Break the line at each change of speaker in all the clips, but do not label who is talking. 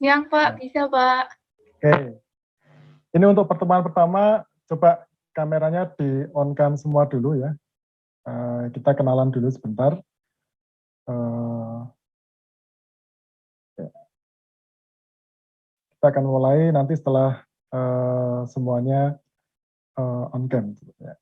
Yang Pak, bisa Pak.
Oke, ini untuk pertemuan pertama, coba kameranya di-on-kan semua dulu ya. Kita kenalan dulu sebentar. Kita akan mulai nanti setelah semuanya on-cam. Ya.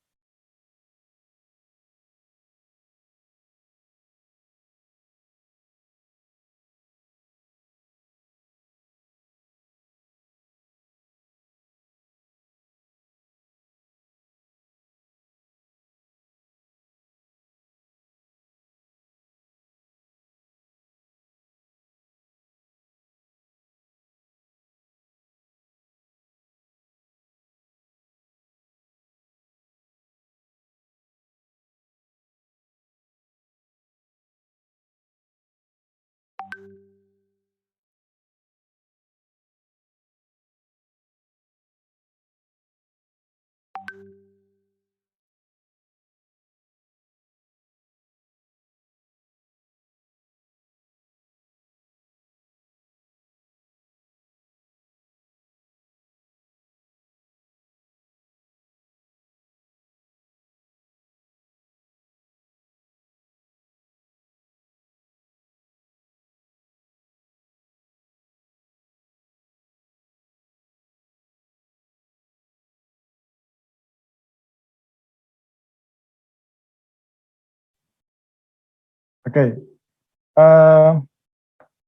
Oke,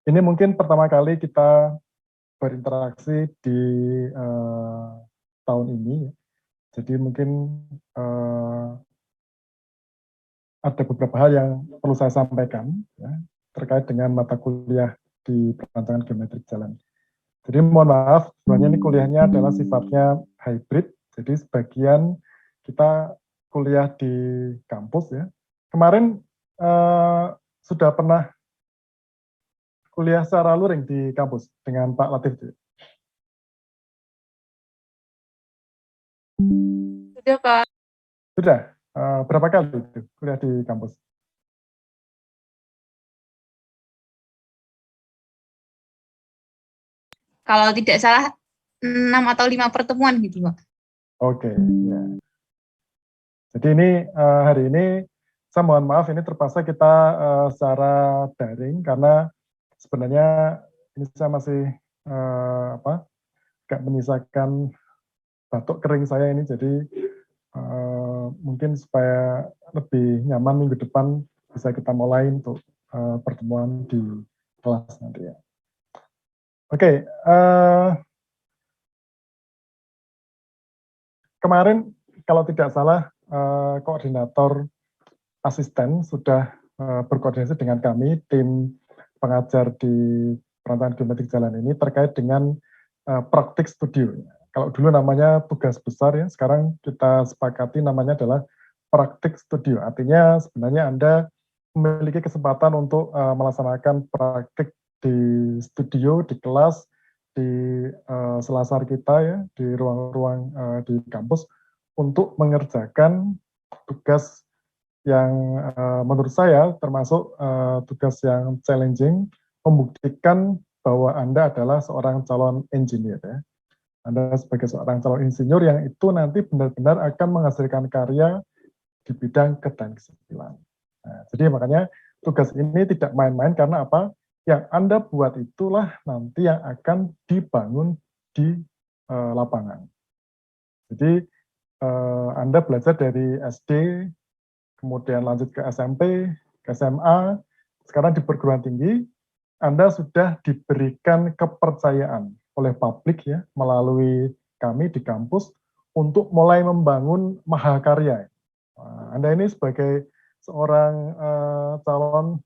ini mungkin pertama kali kita berinteraksi di tahun ini. Jadi mungkin ada beberapa hal yang perlu saya sampaikan ya, terkait dengan mata kuliah di perancangan geometrik jalan. Jadi mohon maaf, sebenarnya ini kuliahnya adalah sifatnya hybrid. Jadi sebagian kita kuliah di kampus ya. Kemarin sudah pernah kuliah secara luring di kampus dengan Pak Latif.
Sudah Pak.
Sudah. Berapa kali itu kuliah di kampus?
Kalau tidak salah 6 atau 5 pertemuan gitu Pak.
Oke, ya. Jadi ini hari ini saya mohon maaf ini terpaksa kita secara daring karena sebenarnya ini saya masih agak menyisakan batuk kering saya ini, jadi mungkin supaya lebih nyaman minggu depan bisa kita mulai untuk pertemuan di kelas nanti ya. Oke, kemarin kalau tidak salah koordinator asisten sudah berkoordinasi dengan kami, tim pengajar di perancangan geometrik jalan ini terkait dengan praktik studio. Kalau dulu namanya tugas besar ya, sekarang kita sepakati namanya adalah praktik studio. Artinya sebenarnya Anda memiliki kesempatan untuk melaksanakan praktik di studio, di kelas, di selasar kita ya, di ruang-ruang di kampus untuk mengerjakan tugas yang menurut saya termasuk tugas yang challenging, membuktikan bahwa Anda adalah seorang calon engineer ya. Anda sebagai seorang calon insinyur yang itu nanti benar-benar akan menghasilkan karya di bidang keteknik sipilan. Nah, jadi makanya tugas ini tidak main-main karena apa? Yang Anda buat itulah nanti yang akan dibangun di lapangan. Jadi Anda belajar dari SD, kemudian lanjut ke SMP, ke SMA, sekarang di perguruan tinggi, Anda sudah diberikan kepercayaan oleh publik ya, melalui kami di kampus, untuk mulai membangun mahakarya. Anda ini sebagai seorang calon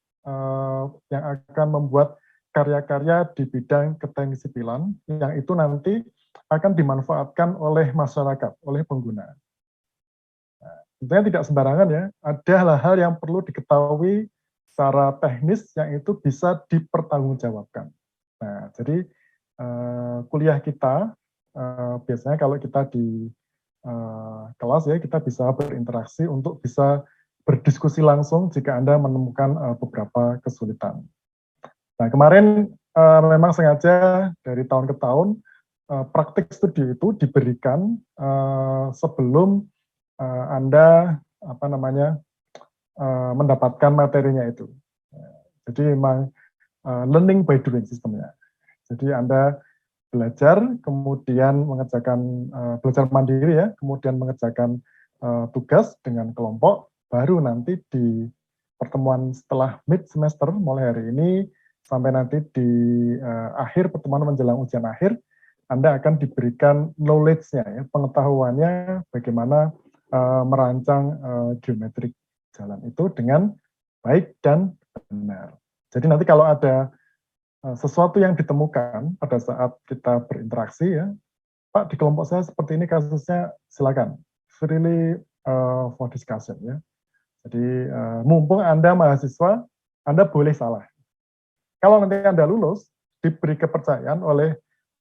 yang akan membuat karya-karya di bidang keteknik sipilan, yang itu nanti akan dimanfaatkan oleh masyarakat, oleh pengguna. Tentunya tidak sembarangan ya, ada hal-hal yang perlu diketahui secara teknis yang itu bisa dipertanggungjawabkan. Nah, jadi kuliah kita biasanya kalau kita di kelas ya, kita bisa berinteraksi untuk bisa berdiskusi langsung jika Anda menemukan beberapa kesulitan. Nah, kemarin memang sengaja dari tahun ke tahun praktik studi itu diberikan sebelum Anda mendapatkan materinya itu. Jadi memang learning by doing sistemnya. Jadi Anda belajar, kemudian mengerjakan belajar mandiri ya, kemudian mengerjakan tugas dengan kelompok, baru nanti di pertemuan setelah mid semester mulai hari ini sampai nanti di akhir pertemuan menjelang ujian akhir, Anda akan diberikan knowledge-nya ya, pengetahuannya bagaimana merancang geometrik jalan itu dengan baik dan benar. Jadi nanti kalau ada sesuatu yang ditemukan pada saat kita berinteraksi ya, Pak di kelompok saya seperti ini kasusnya, silakan freely for discussion ya. Jadi mumpung Anda mahasiswa, Anda boleh salah. Kalau nanti Anda lulus, diberi kepercayaan oleh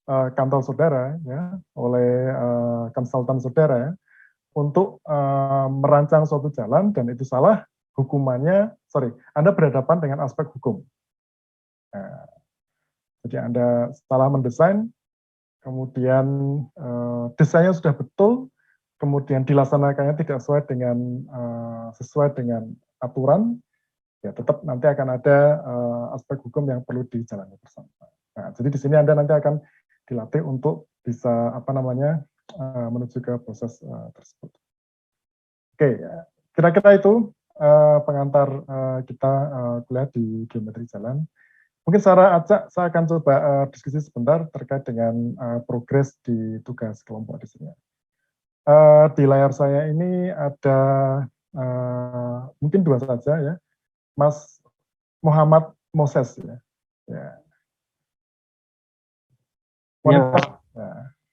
kantor saudara ya, oleh konsultan saudara ya, untuk merancang suatu jalan dan itu salah, hukumannya, Anda berhadapan dengan aspek hukum. Nah, jadi Anda salah mendesain, kemudian desainnya sudah betul, kemudian dilaksanakannya tidak sesuai dengan aturan, ya tetap nanti akan ada aspek hukum yang perlu dijalani bersama. Nah, jadi di sini Anda nanti akan dilatih untuk bisa menuju ke proses tersebut. Oke, kira-kira itu pengantar kita kuliah di geometri jalan. Mungkin secara acak saya akan coba diskusi sebentar terkait dengan progres di tugas kelompok di sini. Di layar saya ini ada mungkin dua saja ya, Mas Muhammad Moses ya. Ya.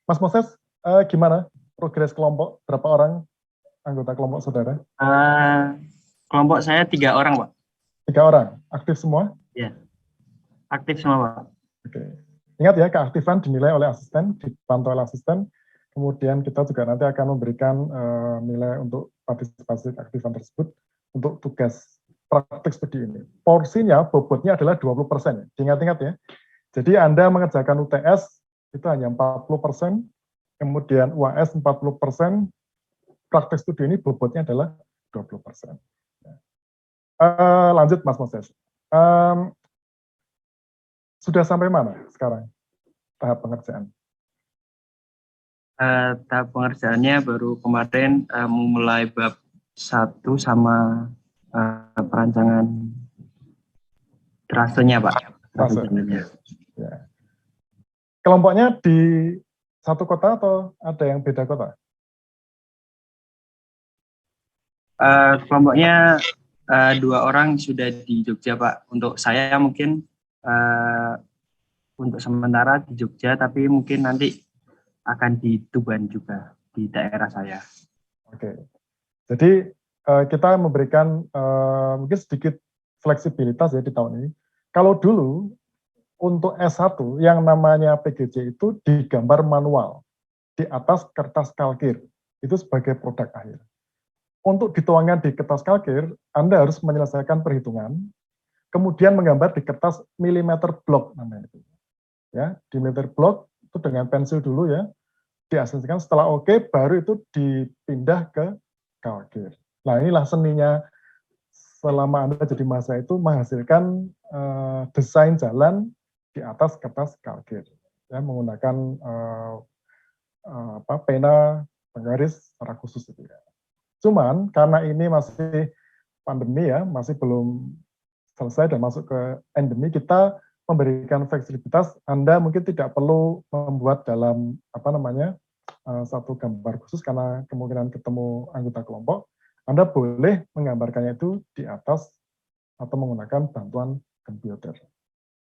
Mas Moses, gimana progres kelompok? Berapa orang anggota kelompok saudara?
Kelompok saya 3 orang, Pak.
3 orang, aktif semua?
Ya, aktif semua, Pak.
Oke. Ingat ya, keaktifan dinilai oleh asisten, dipantau oleh asisten, kemudian kita juga nanti akan memberikan nilai untuk partisipasi keaktifan tersebut untuk tugas praktik studi ini. Porsinya, bobotnya adalah 20%. Ingat-ingat ya. Jadi Anda mengerjakan UTS, itu hanya 40%, kemudian UAS 40%, praktik studi ini bobotnya adalah 20%. Lanjut Mas Moses. Sudah sampai mana sekarang tahap pengerjaan?
Tahap pengerjaannya baru kemarin memulai bab 1 sama perancangan trasenya, Pak.
Ya. Kelompoknya di satu kota atau ada yang beda kota?
Kelompoknya 2 orang sudah di Jogja, Pak. Untuk saya mungkin untuk sementara di Jogja, tapi mungkin nanti akan di Tuban juga, di daerah saya.
Oke. Jadi kita memberikan mungkin sedikit fleksibilitas ya di tahun ini. Kalau dulu untuk S1 yang namanya PGJ itu digambar manual di atas kertas kalkir, itu sebagai produk akhir. Untuk dituangkan di kertas kalkir, Anda harus menyelesaikan perhitungan, kemudian menggambar di kertas milimeter block namanya itu. Ya, di milimeter block itu dengan pensil dulu ya, diasumsikan setelah oke, baru itu dipindah ke kalkir. Nah inilah seninya selama Anda jadi mahasiswa itu menghasilkan desain jalan di atas kertas kalkir, ya, menggunakan pena penggaris secara khusus itu ya. Cuman karena ini masih pandemi ya, masih belum selesai dan masuk ke endemi, kita memberikan fleksibilitas. Anda mungkin tidak perlu membuat dalam satu gambar khusus karena kemungkinan ketemu anggota kelompok. Anda boleh menggambarkannya itu di atas atau menggunakan bantuan komputer.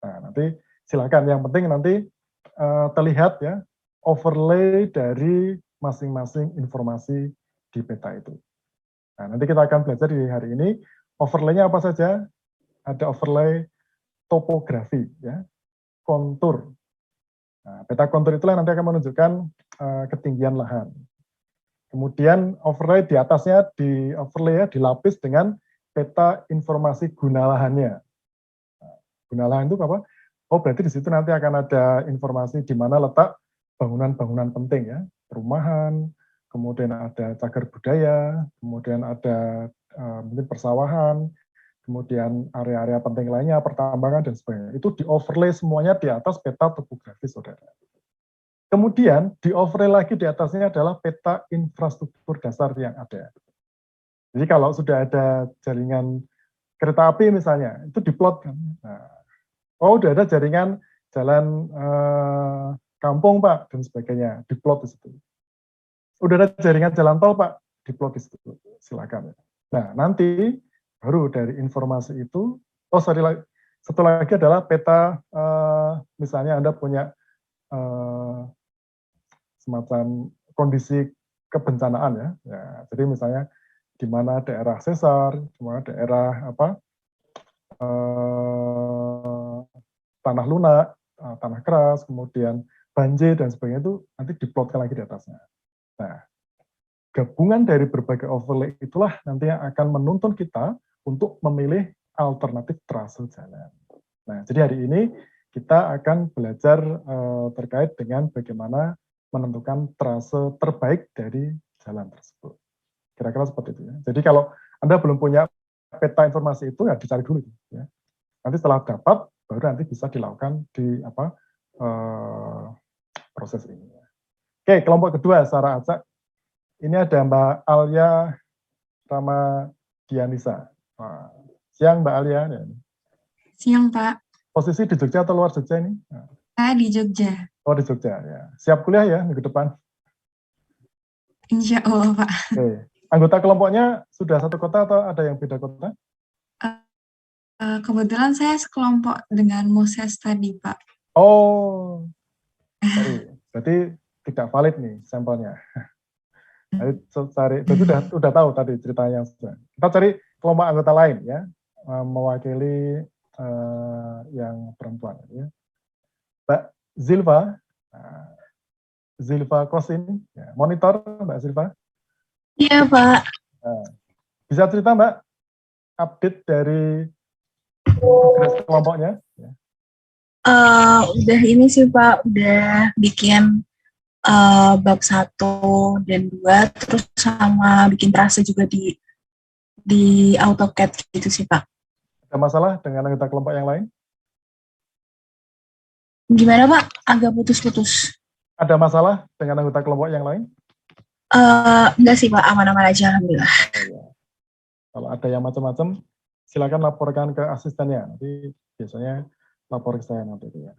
Nah, nanti silakan. Yang penting nanti terlihat ya overlay dari masing-masing informasi di peta itu. Nah, nanti kita akan belajar di hari ini overlay-nya apa saja. Ada overlay topografi, ya, kontur. Nah, peta kontur itulah nanti akan menunjukkan ketinggian lahan. Kemudian overlay di atasnya di overlay ya, dilapis dengan peta informasi guna lahannya. Nah, guna lahan itu apa? Oh, berarti di situ nanti akan ada informasi di mana letak bangunan-bangunan penting ya, perumahan, kemudian ada cagar budaya, kemudian ada mungkin persawahan, kemudian area-area penting lainnya, pertambangan dan sebagainya. Itu di overlay semuanya di atas peta topografi, saudara. Kemudian di overlay lagi di atasnya adalah peta infrastruktur dasar yang ada. Jadi kalau sudah ada jaringan kereta api misalnya, itu diplot kan. Nah, oh, udah ada jaringan jalan kampung Pak dan sebagainya, diplot di situ. Udah ada jaringan jalan tol Pak, diplot di situ. Silakan. Nah, nanti baru dari informasi itu, satu lagi adalah peta, misalnya Anda punya semacam kondisi kebencanaan ya. Ya, jadi misalnya di mana daerah sesar, di mana daerah tanah lunak, tanah keras, kemudian banjir dan sebagainya itu nanti diplotkan lagi di atasnya. Nah, gabungan dari berbagai overlay itulah nanti yang akan menuntun kita untuk memilih alternatif trase jalan. Nah, jadi hari ini kita akan belajar terkait dengan bagaimana menentukan trase terbaik dari jalan tersebut. Kira-kira seperti itu ya. Jadi kalau Anda belum punya peta informasi itu ya dicari dulu ya. Nanti setelah dapat baru nanti bisa dilakukan di proses ini. Oke, kelompok kedua secara acak. Ini ada Mbak Alia Ramadianisa. Nah, siang Mbak Alia.
Siang, Pak.
Posisi di Jogja atau luar Jogja ini?
Saya di Jogja.
Oh, di Jogja ya. Siap kuliah ya minggu depan?
Insya Allah, Pak.
Oke. Anggota kelompoknya sudah satu kota atau ada yang beda kota?
Kebetulan saya sekelompok dengan Moses tadi, Pak.
Oh, sorry. Berarti tidak valid nih sampelnya. Jadi udah tahu tadi ceritanya. Kita cari kelompok anggota lain ya, mewakili yang perempuan. Ya. Mbak Zilva, Zilva Kosin, ya. Monitor Mbak Zilva.
Iya, Pak.
Bisa cerita Mbak, update dari progres kelompoknya? Ya.
Udah ini sih Pak, udah bikin bab 1 dan 2, terus sama bikin trase juga di AutoCAD gitu sih Pak.
Ada masalah dengan anggota kelompok yang lain?
Gimana Pak? Agak putus-putus.
Ada masalah dengan anggota kelompok yang lain?
Enggak sih Pak, aman-aman aja alhamdulillah.
Oh, ya. Kalau ada yang macam-macam, silakan laporkan ke asistennya. Nanti biasanya lapor ke saya nanti ya.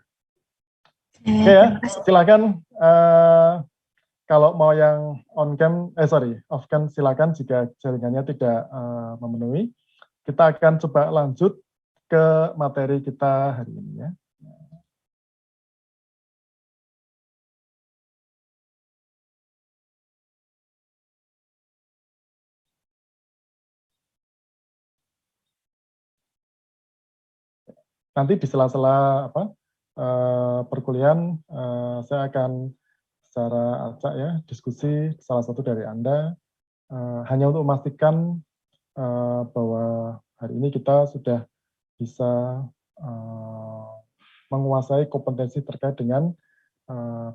Oke ya, silakan. Kalau mau yang off cam silakan jika jaringannya tidak memenuhi. Kita akan coba lanjut ke materi kita hari ini ya. Nanti di sela-sela perkuliahan saya akan secara acak ya diskusi salah satu dari Anda hanya untuk memastikan bahwa hari ini kita sudah bisa menguasai kompetensi terkait dengan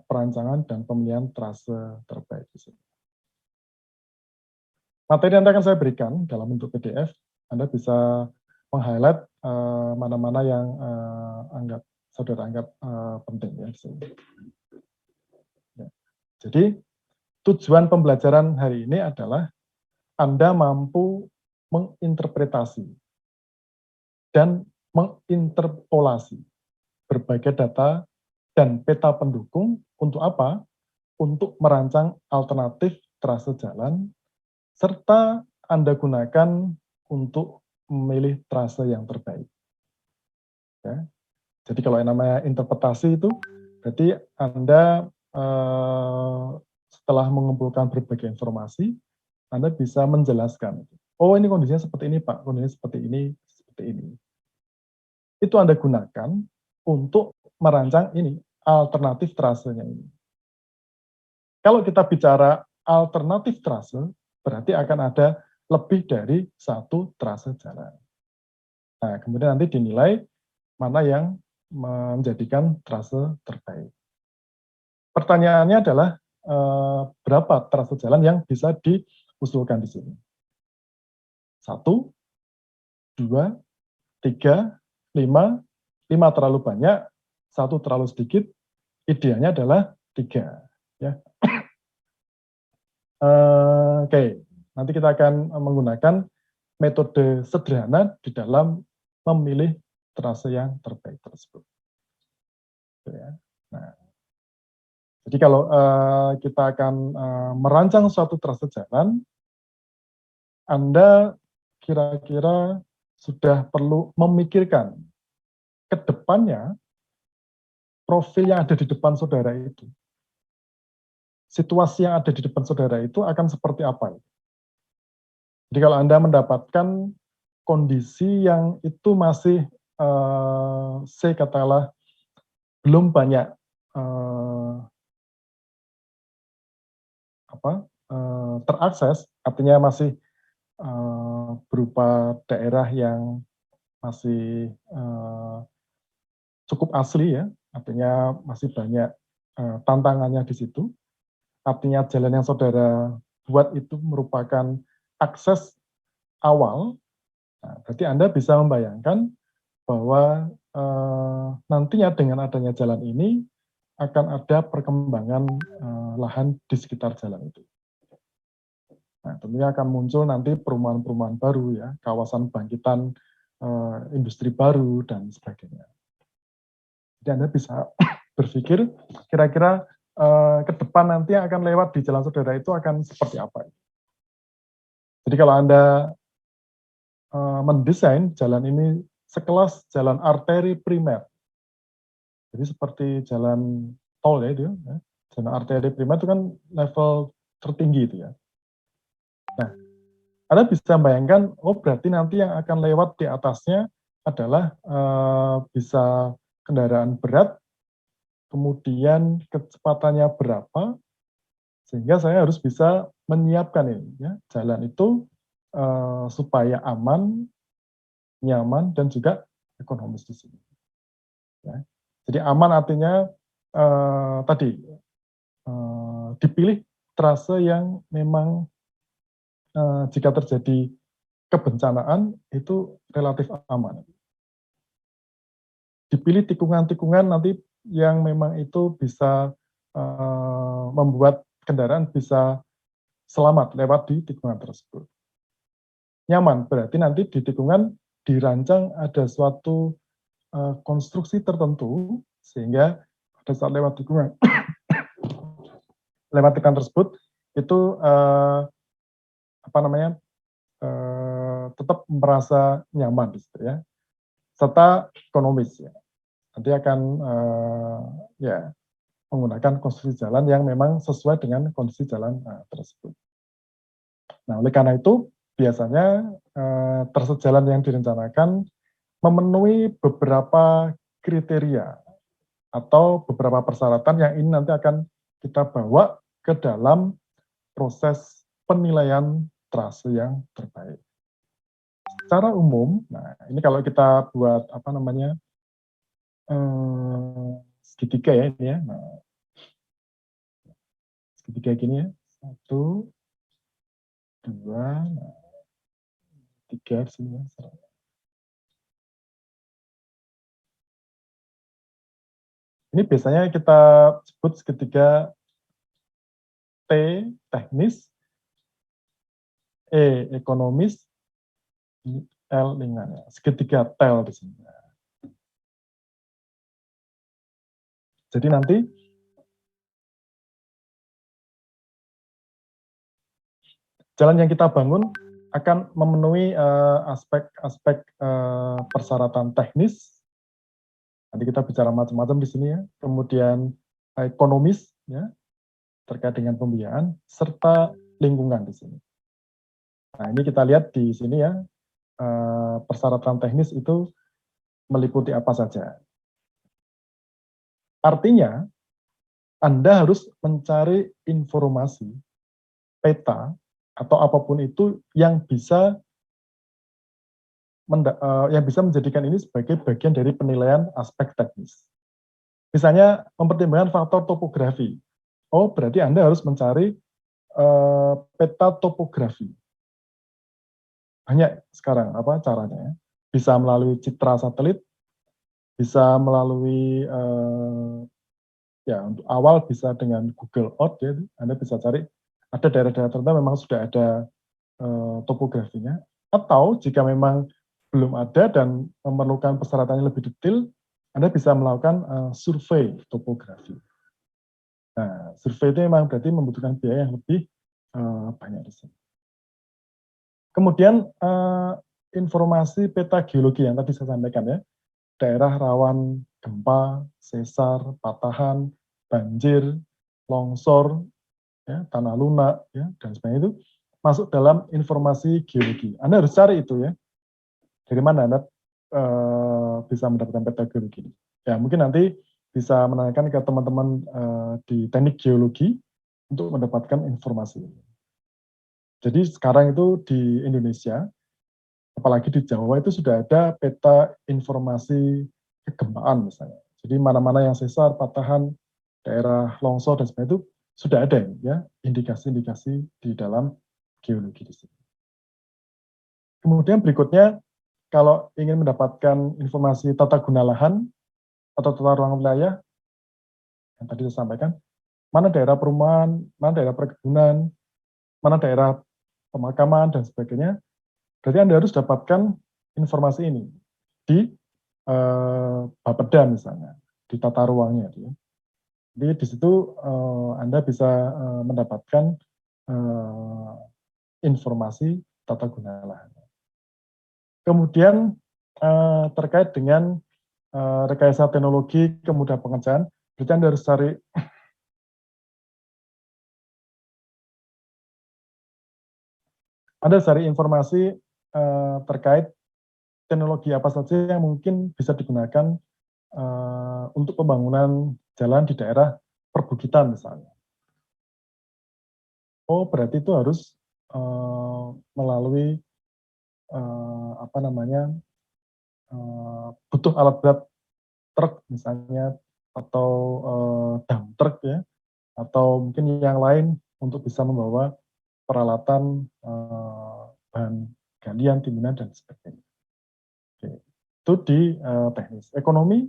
perancangan dan pemilihan trase terbaik di sini. Materi yang akan saya berikan dalam bentuk PDF, Anda bisa meng-highlight mana-mana yang saudara anggap penting ya di sini. Ya. Jadi tujuan pembelajaran hari ini adalah Anda mampu menginterpretasi dan menginterpolasi berbagai data dan peta pendukung untuk apa? Untuk merancang alternatif trase jalan, serta Anda gunakan untuk memilih trase yang terbaik. Ya. Jadi kalau yang namanya interpretasi itu, berarti Anda setelah mengumpulkan berbagai informasi, Anda bisa menjelaskan. Oh ini kondisinya seperti ini Pak, kondisinya seperti ini, seperti ini. Itu Anda gunakan untuk merancang ini, alternatif trasenya ini. Kalau kita bicara alternatif trase, berarti akan ada lebih dari satu trase jalan. Nah, kemudian nanti dinilai mana yang menjadikan trase terbaik. Pertanyaannya adalah berapa trase jalan yang bisa diusulkan di sini? 1, 2, 3, 5, 5 terlalu banyak, 1 terlalu sedikit, idealnya adalah 3. Ya. Oke, nanti kita akan menggunakan metode sederhana di dalam memilih trase yang terbaik tersebut. Ya. Nah, jadi kalau kita akan merancang suatu trase jalan, Anda kira-kira sudah perlu memikirkan ke depannya profil yang ada di depan saudara itu. Situasi yang ada di depan saudara itu akan seperti apa? Jadi kalau Anda mendapatkan kondisi yang itu masih, saya katakanlah, belum banyak terakses, artinya masih berupa daerah yang masih cukup asli ya, artinya masih banyak tantangannya di situ. Artinya jalan yang saudara buat itu merupakan akses awal. Nah, berarti Anda bisa membayangkan bahwa nantinya dengan adanya jalan ini akan ada perkembangan lahan di sekitar jalan itu. Nah, tentunya akan muncul nanti perumahan-perumahan baru ya, kawasan bangkitan industri baru dan sebagainya. Jadi Anda bisa berpikir kira-kira ke depan nanti yang akan lewat di jalan saudara itu akan seperti apa. Jadi kalau Anda mendesain jalan ini sekelas jalan arteri primer, jadi seperti jalan tol ya itu ya, jalan arteri primer itu kan level tertinggi itu ya. Nah, Anda bisa bayangkan, oh berarti nanti yang akan lewat di atasnya adalah bisa kendaraan berat, kemudian kecepatannya berapa, sehingga saya harus bisa menyiapkan ini ya, jalan itu supaya aman, nyaman, dan juga ekonomis di sini. Ya. Jadi aman artinya tadi dipilih trase yang memang jika terjadi kebencanaan itu relatif aman. Dipilih tikungan-tikungan nanti yang memang itu bisa membuat kendaraan bisa selamat lewat di tikungan tersebut. Nyaman, berarti nanti di tikungan dirancang ada suatu konstruksi tertentu, sehingga pada saat lewat tikungan, lewat tikungan tersebut, itu tetap merasa nyaman di situ ya, serta ekonomis ya. Nanti akan ya menggunakan konstruksi jalan yang memang sesuai dengan kondisi jalan tersebut. Nah, oleh karena itu biasanya trase jalan yang direncanakan memenuhi beberapa kriteria atau beberapa persyaratan yang ini nanti akan kita bawa ke dalam proses penilaian trase yang terbaik. Secara umum, nah ini kalau kita buat segitiga ya ini ya, nah, segitiga gini ya, 1, 2, 3 di sini ya. Ini biasanya kita sebut segitiga T teknis, E ekonomis, L lingkungan. Segitiga tel di sini. Jadi nanti jalan yang kita bangun akan memenuhi aspek-aspek persyaratan teknis. Nanti kita bicara macam-macam di sini ya. Kemudian ekonomis ya, terkait dengan pembiayaan, serta lingkungan di sini. Nah ini kita lihat di sini ya, persyaratan teknis itu meliputi apa saja. Artinya, Anda harus mencari informasi, peta, atau apapun itu yang bisa yang bisa menjadikan ini sebagai bagian dari penilaian aspek teknis. Misalnya mempertimbangkan faktor topografi. Oh, berarti Anda harus mencari peta topografi. Banyak sekarang caranya. Bisa melalui citra satelit, bisa melalui untuk awal bisa dengan Google Earth, ya, Anda bisa cari ada daerah-daerah tertentu memang sudah ada topografinya, atau jika memang belum ada dan memerlukan persyaratannya lebih detail, Anda bisa melakukan survei topografi. Nah, survei itu memang berarti membutuhkan biaya yang lebih banyak di sini. Kemudian informasi peta geologi yang tadi saya sampaikan ya, daerah rawan gempa, sesar, patahan, banjir, longsor, ya, tanah lunak, ya, dan sebagainya itu masuk dalam informasi geologi. Anda harus cari itu ya, dari mana Anda bisa mendapatkan peta geologi. Ya, mungkin nanti bisa menanyakan ke teman-teman di teknik geologi untuk mendapatkan informasi ini. Jadi sekarang itu di Indonesia, apalagi di Jawa itu sudah ada peta informasi kegempaan misalnya. Jadi mana-mana yang sesar, patahan, daerah longsor dan sebagainya itu sudah ada ya indikasi-indikasi di dalam geologi di sini. Kemudian berikutnya, kalau ingin mendapatkan informasi tata guna lahan atau tata ruang wilayah yang tadi saya sampaikan, mana daerah perumahan, mana daerah perkebunan, mana daerah pemakaman dan sebagainya, berarti Anda harus dapatkan informasi ini di Bapeda misalnya, di tata ruangnya. Jadi di situ Anda bisa mendapatkan informasi tata guna lahan. Kemudian terkait dengan rekayasa teknologi kemudahan pengerjaan, berarti Anda harus cari informasi terkait teknologi apa saja yang mungkin bisa digunakan untuk pembangunan jalan di daerah perbukitan misalnya. Oh, berarti itu harus melalui butuh alat berat truk misalnya, atau dump truck ya, atau mungkin yang lain untuk bisa membawa peralatan bahan galian, timbunan dan sebagainya. Oke. Itu di teknis. Ekonomi,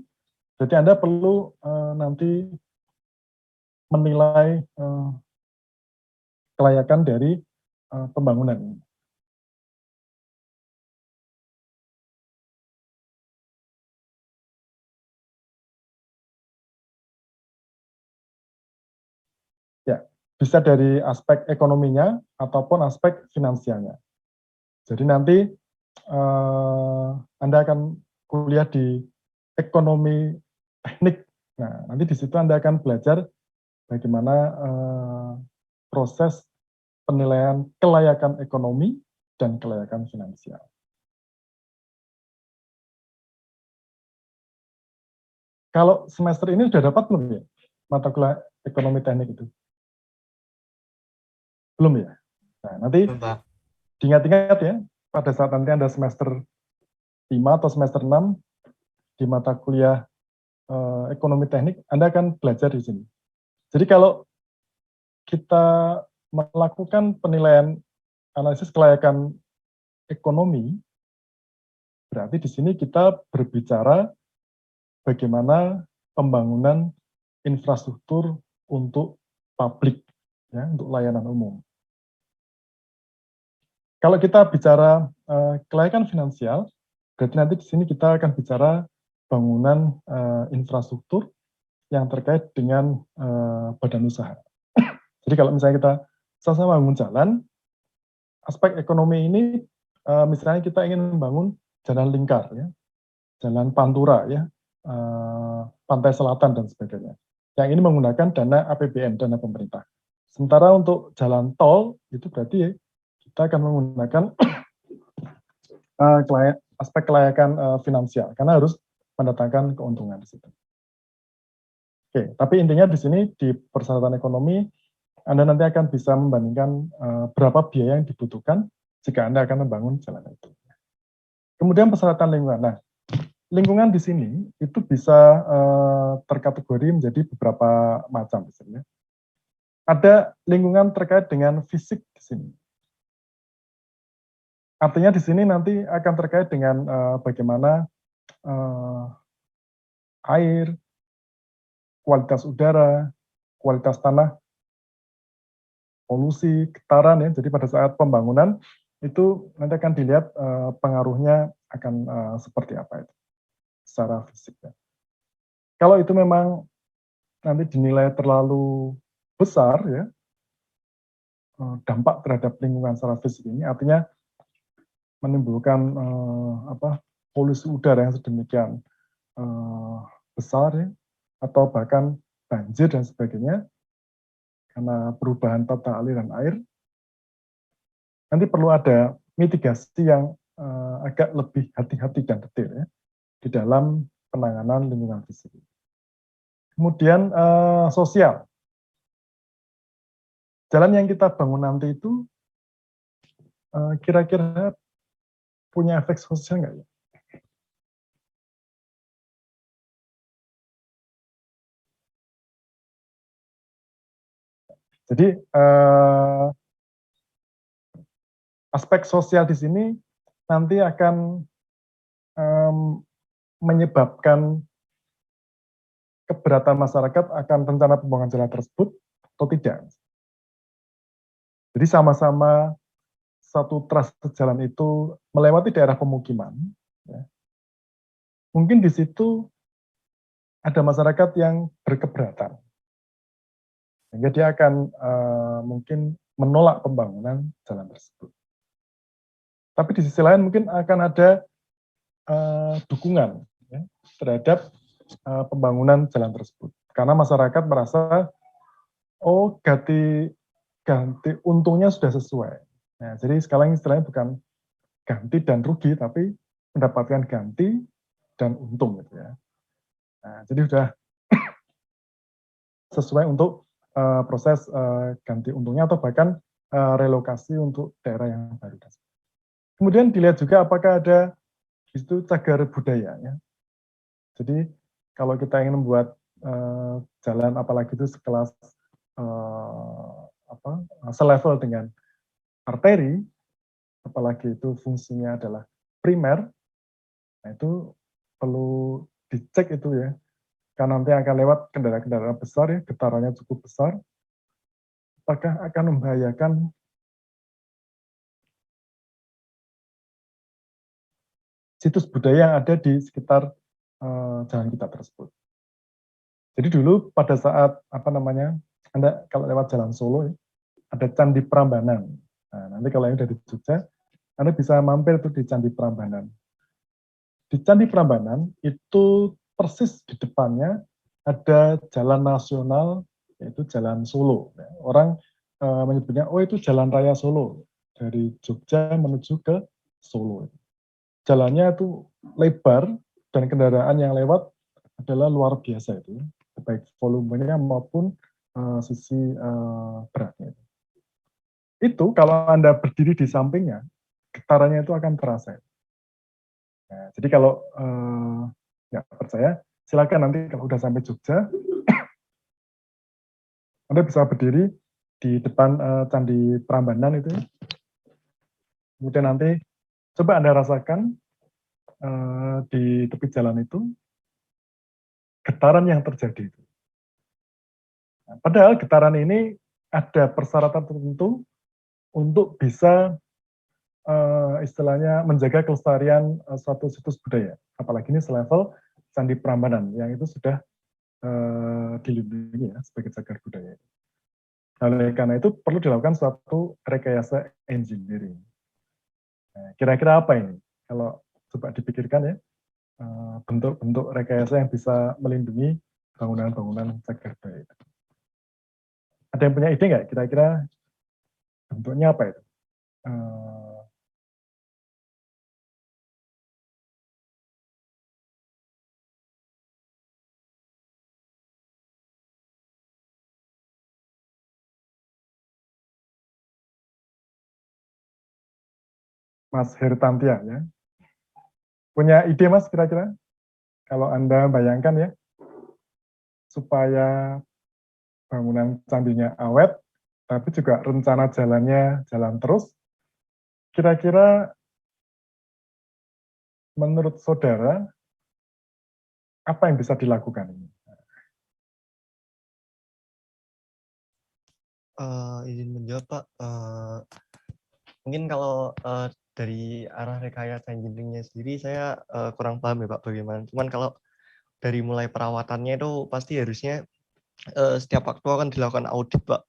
berarti Anda perlu nanti menilai kelayakan dari pembangunan ini. Ya, bisa dari aspek ekonominya ataupun aspek finansialnya. Jadi nanti Anda akan kuliah di ekonomi teknik. Nah, nanti di situ Anda akan belajar bagaimana proses penilaian kelayakan ekonomi dan kelayakan finansial. Kalau semester ini sudah dapat belum ya mata kuliah ekonomi teknik itu? Belum ya? Nah, nanti diingat-ingat ya, pada saat nanti Anda semester 5 atau semester 6 di mata kuliah ekonomi teknik, Anda akan belajar di sini. Jadi kalau kita melakukan penilaian analisis kelayakan ekonomi, berarti di sini kita berbicara bagaimana pembangunan infrastruktur untuk publik, ya, untuk layanan umum. Kalau kita bicara kelayakan finansial, berarti nanti di sini kita akan bicara bangunan infrastruktur yang terkait dengan badan usaha. Jadi kalau misalnya kita sama-sama bangun jalan, aspek ekonomi ini misalnya kita ingin membangun jalan lingkar, ya, jalan pantura, ya, pantai selatan dan sebagainya. Yang ini menggunakan dana APBN, dana pemerintah. Sementara untuk jalan tol itu berarti kita akan menggunakan aspek kelayakan finansial karena harus mendatangkan keuntungan di situ. Oke, tapi intinya di sini di persyaratan ekonomi Anda nanti akan bisa membandingkan berapa biaya yang dibutuhkan jika Anda akan membangun jalan itu. Kemudian persyaratan lingkungan. Nah, lingkungan di sini itu bisa terkategori menjadi beberapa macam misalnya. Ada lingkungan terkait dengan fisik di sini. Artinya di sini nanti akan terkait dengan bagaimana air, kualitas udara, kualitas tanah, polusi, getaran ya. Jadi pada saat pembangunan itu nanti akan dilihat pengaruhnya akan seperti apa itu secara fisik. Ya. Kalau itu memang nanti dinilai terlalu besar ya dampak terhadap lingkungan secara fisik ini, artinya menimbulkan polusi udara yang sedemikian besar ya, atau bahkan banjir dan sebagainya karena perubahan tata aliran air, nanti perlu ada mitigasi yang agak lebih hati-hati dan detail ya di dalam penanganan lingkungan fisik. Kemudian sosial. Jalan yang kita bangun nanti itu kira-kira punya efek sosial nggak ya? Jadi aspek sosial di sini nanti akan menyebabkan keberatan masyarakat akan rencana pembangunan jalan tersebut atau tidak. Jadi sama-sama satu trase jalan itu melewati daerah pemukiman, ya. Mungkin di situ ada masyarakat yang berkeberatan, sehingga dia akan mungkin menolak pembangunan jalan tersebut. Tapi di sisi lain mungkin akan ada dukungan ya, terhadap pembangunan jalan tersebut, karena masyarakat merasa oh ganti untungnya sudah sesuai. Nah, jadi sekarang istilahnya bukan ganti dan rugi, tapi mendapatkan ganti dan untung gitu ya. Nah, jadi sudah sesuai untuk proses ganti untungnya atau bahkan relokasi untuk daerah yang baru. Kemudian dilihat juga apakah ada itu cagar budaya ya. Jadi kalau kita ingin membuat jalan apalagi itu sekelas selevel dengan arteri, apalagi itu fungsinya adalah primer, nah itu perlu dicek itu ya, karena nanti akan lewat kendaraan-kendaraan besar ya, getarannya cukup besar, apakah akan membahayakan situs budaya yang ada di sekitar jalan kita tersebut. Jadi dulu pada saat Anda kalau lewat Jalan Solo ya, ada Candi Prambanan. Nah, nanti kalau yang dari Jogja, Anda bisa mampir tuh di Candi Prambanan. Di Candi Prambanan itu persis di depannya ada jalan nasional yaitu Jalan Solo. Orang menyebutnya oh itu Jalan Raya Solo dari Jogja menuju ke Solo. Jalannya itu lebar dan kendaraan yang lewat adalah luar biasa itu, baik volumenya maupun sisi beratnya. Itu kalau Anda berdiri di sampingnya, getarannya itu akan terasa. Nah, jadi kalau nggak percaya, silakan nanti kalau udah sampai Jogja, Anda bisa berdiri di depan Candi Prambanan itu. Kemudian nanti coba Anda rasakan di tepi jalan itu, getaran yang terjadi itu. Nah, padahal getaran ini ada persyaratan tertentu untuk bisa istilahnya menjaga kelestarian suatu situs budaya. Apalagi ini selevel Candi Prambanan yang itu sudah dilindungi ya sebagai cagar budaya. Oleh karena itu perlu dilakukan suatu rekayasa engineering. Nah, kira-kira apa ini? Kalau coba dipikirkan ya, bentuk-bentuk rekayasa yang bisa melindungi bangunan-bangunan cagar budaya. Ada yang punya ide nggak? Kira-kira bentuknya apa itu? Mas Hertantia ya. Punya ide Mas kira-kira? Kalau Anda bayangkan ya, supaya bangunan candinya awet, tapi juga rencana jalannya jalan terus, kira-kira menurut saudara, apa yang bisa dilakukan ini?
Izin menjawab Pak, mungkin kalau dari arah rekayasa engineering-nya sendiri saya kurang paham ya Pak bagaimana. Cuman kalau dari mulai perawatannya itu pasti harusnya setiap waktu akan dilakukan audit Pak,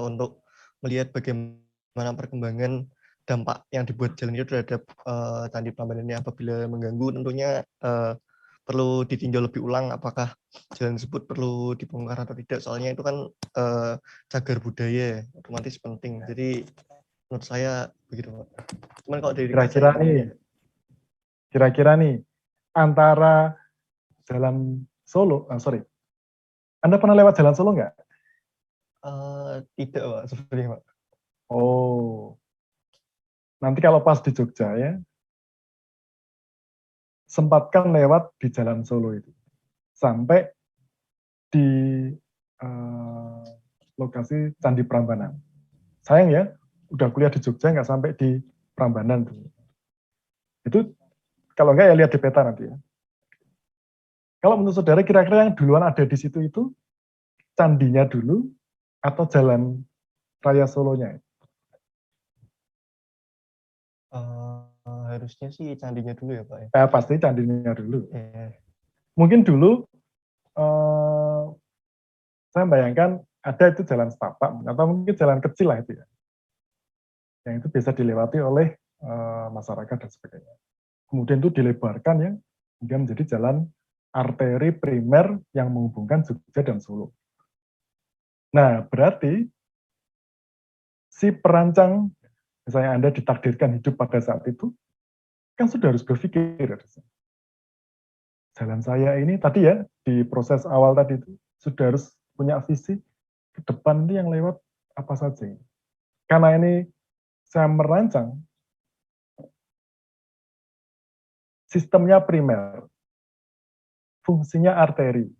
untuk melihat bagaimana perkembangan dampak yang dibuat jalan itu terhadap Candi Prambanan ini. Apabila mengganggu tentunya perlu ditinjau lebih ulang apakah jalan tersebut perlu dibongkar atau tidak, soalnya itu kan cagar budaya otomatis penting. Jadi menurut saya begitu Pak. Cuman kalau dari
kira-kira nih antara jalan Solo, Anda pernah lewat jalan Solo nggak?
Tidak Pak, sebenarnya Pak.
Oh, nanti kalau pas di Jogja ya, sempatkan lewat di jalan Solo itu sampai di lokasi Candi Prambanan. Sayang ya, udah kuliah di Jogja nggak sampai di Prambanan tuh. Itu kalau nggak ya lihat di peta nanti ya. Kalau menurut saudara kira-kira yang duluan ada di situ itu candinya dulu atau jalan raya Solonya?
Harusnya sih candinya dulu ya Pak.
Ya pasti candinya dulu.
Yeah.
Mungkin dulu saya bayangkan ada itu jalan setapak atau mungkin jalan kecil lah itu ya, yang itu bisa dilewati oleh masyarakat dan sebagainya. Kemudian itu dilebarkan ya hingga menjadi jalan arteri primer yang menghubungkan Jogja dan Solo. Nah berarti si perancang, misalnya Anda ditakdirkan hidup pada saat itu, kan sudah harus berpikir, jalan saya ini tadi ya, di proses awal tadi itu, sudah harus punya visi ke depan ini yang lewat apa saja. Karena ini saya merancang, sistemnya primer, fungsinya arteri,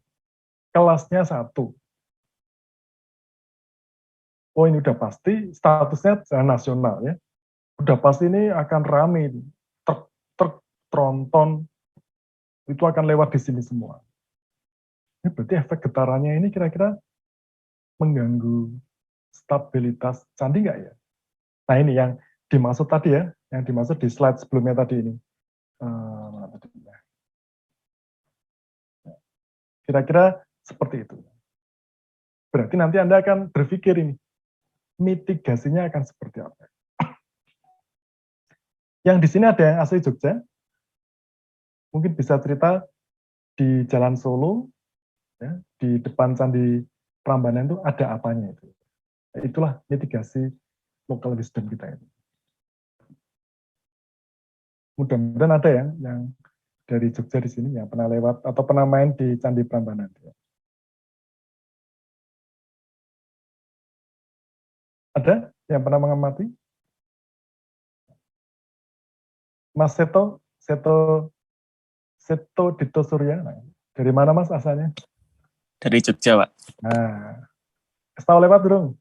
kelasnya 1. Oh ini udah pasti statusnya jalan nasional ya, udah pasti ini akan rame, truk, tronton, itu akan lewat di sini semua. Ini berarti efek getarannya ini kira-kira mengganggu stabilitas candi nggak ya? Nah ini yang dimaksud tadi ya, yang dimaksud di slide sebelumnya tadi ini. Kira-kira seperti itu. Berarti nanti Anda akan berpikir ini, mitigasinya akan seperti apa. Yang di sini ada yang asli Jogja, mungkin bisa cerita di Jalan Solo, ya, di depan Candi Prambanan itu ada apanya itu. Itulah mitigasi local wisdom kita ini. Mudah-mudahan ada ya yang dari Jogja di sini yang pernah lewat atau pernah main di Candi Prambanan. Ada yang pernah mengamati? Mas Seto Dito Surya. Nah, dari mana Mas asalnya?
Dari Jogja, Pak.
Nah, tahu lewat dong,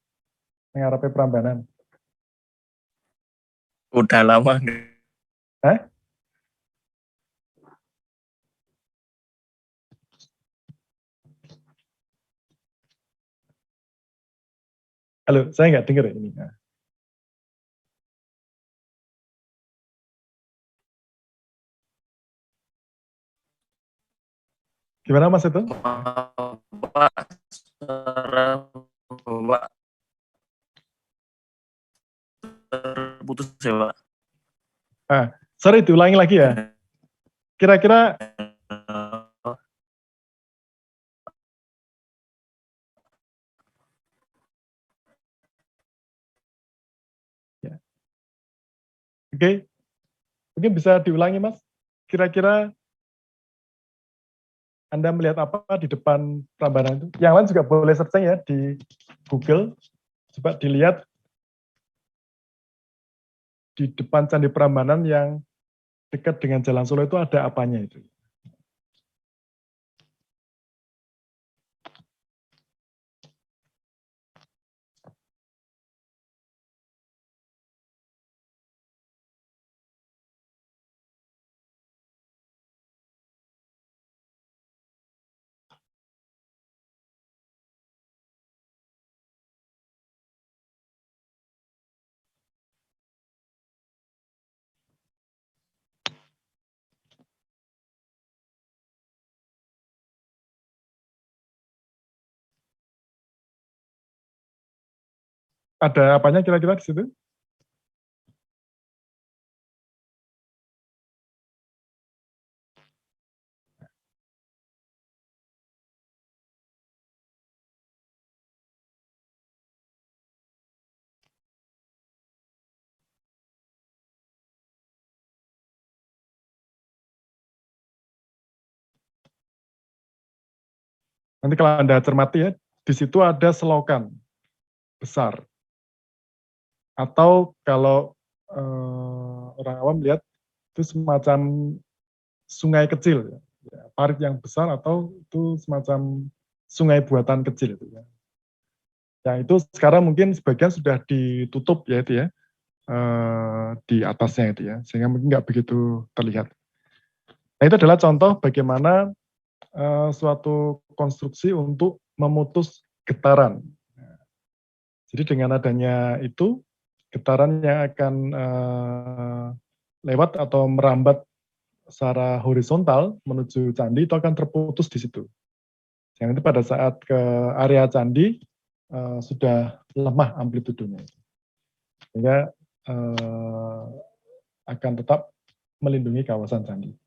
mengharapi Prambanan.
Udah lama.
Halo, saya nggak dengar ya ini. Nah. Gimana Mas itu?
Pak, Bapak terputus ya, Pak.
Sorry, diulangi lagi ya. Kira-kira ya. Oke. Mungkin bisa diulangi Mas. Kira-kira Anda melihat apa di depan Prambanan itu? Yang lain juga boleh searching ya di Google. Coba dilihat di depan Candi Prambanan yang dekat dengan Jalan Solo itu ada apanya itu? Ada apanya kira-kira di situ? Nanti kalau Anda cermati ya, di situ ada selokan besar. Atau kalau orang awam lihat itu semacam sungai kecil, ya, parit yang besar atau itu semacam sungai buatan kecil itu ya. Yang itu sekarang mungkin sebagian sudah ditutup ya itu ya, di atasnya itu ya, sehingga mungkin nggak begitu terlihat. Nah itu adalah contoh bagaimana suatu konstruksi untuk memutus getaran. Jadi dengan adanya itu, getaran yang akan lewat atau merambat secara horizontal menuju candi itu akan terputus di situ. Yang itu pada saat ke area candi sudah lemah amplitudenya. Sehingga akan tetap melindungi kawasan candi.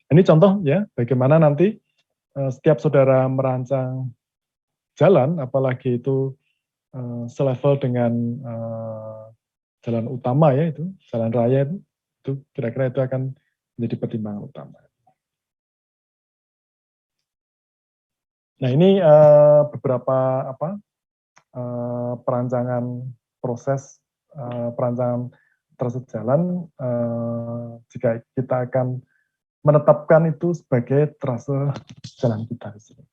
Ini contoh ya bagaimana nanti setiap saudara merancang jalan, apalagi itu selevel dengan jalan utama ya itu, jalan raya itu kira-kira itu akan menjadi pertimbangan utama. Nah ini beberapa perancangan proses perancangan trase jalan jika kita akan menetapkan itu sebagai trase jalan kita di sini.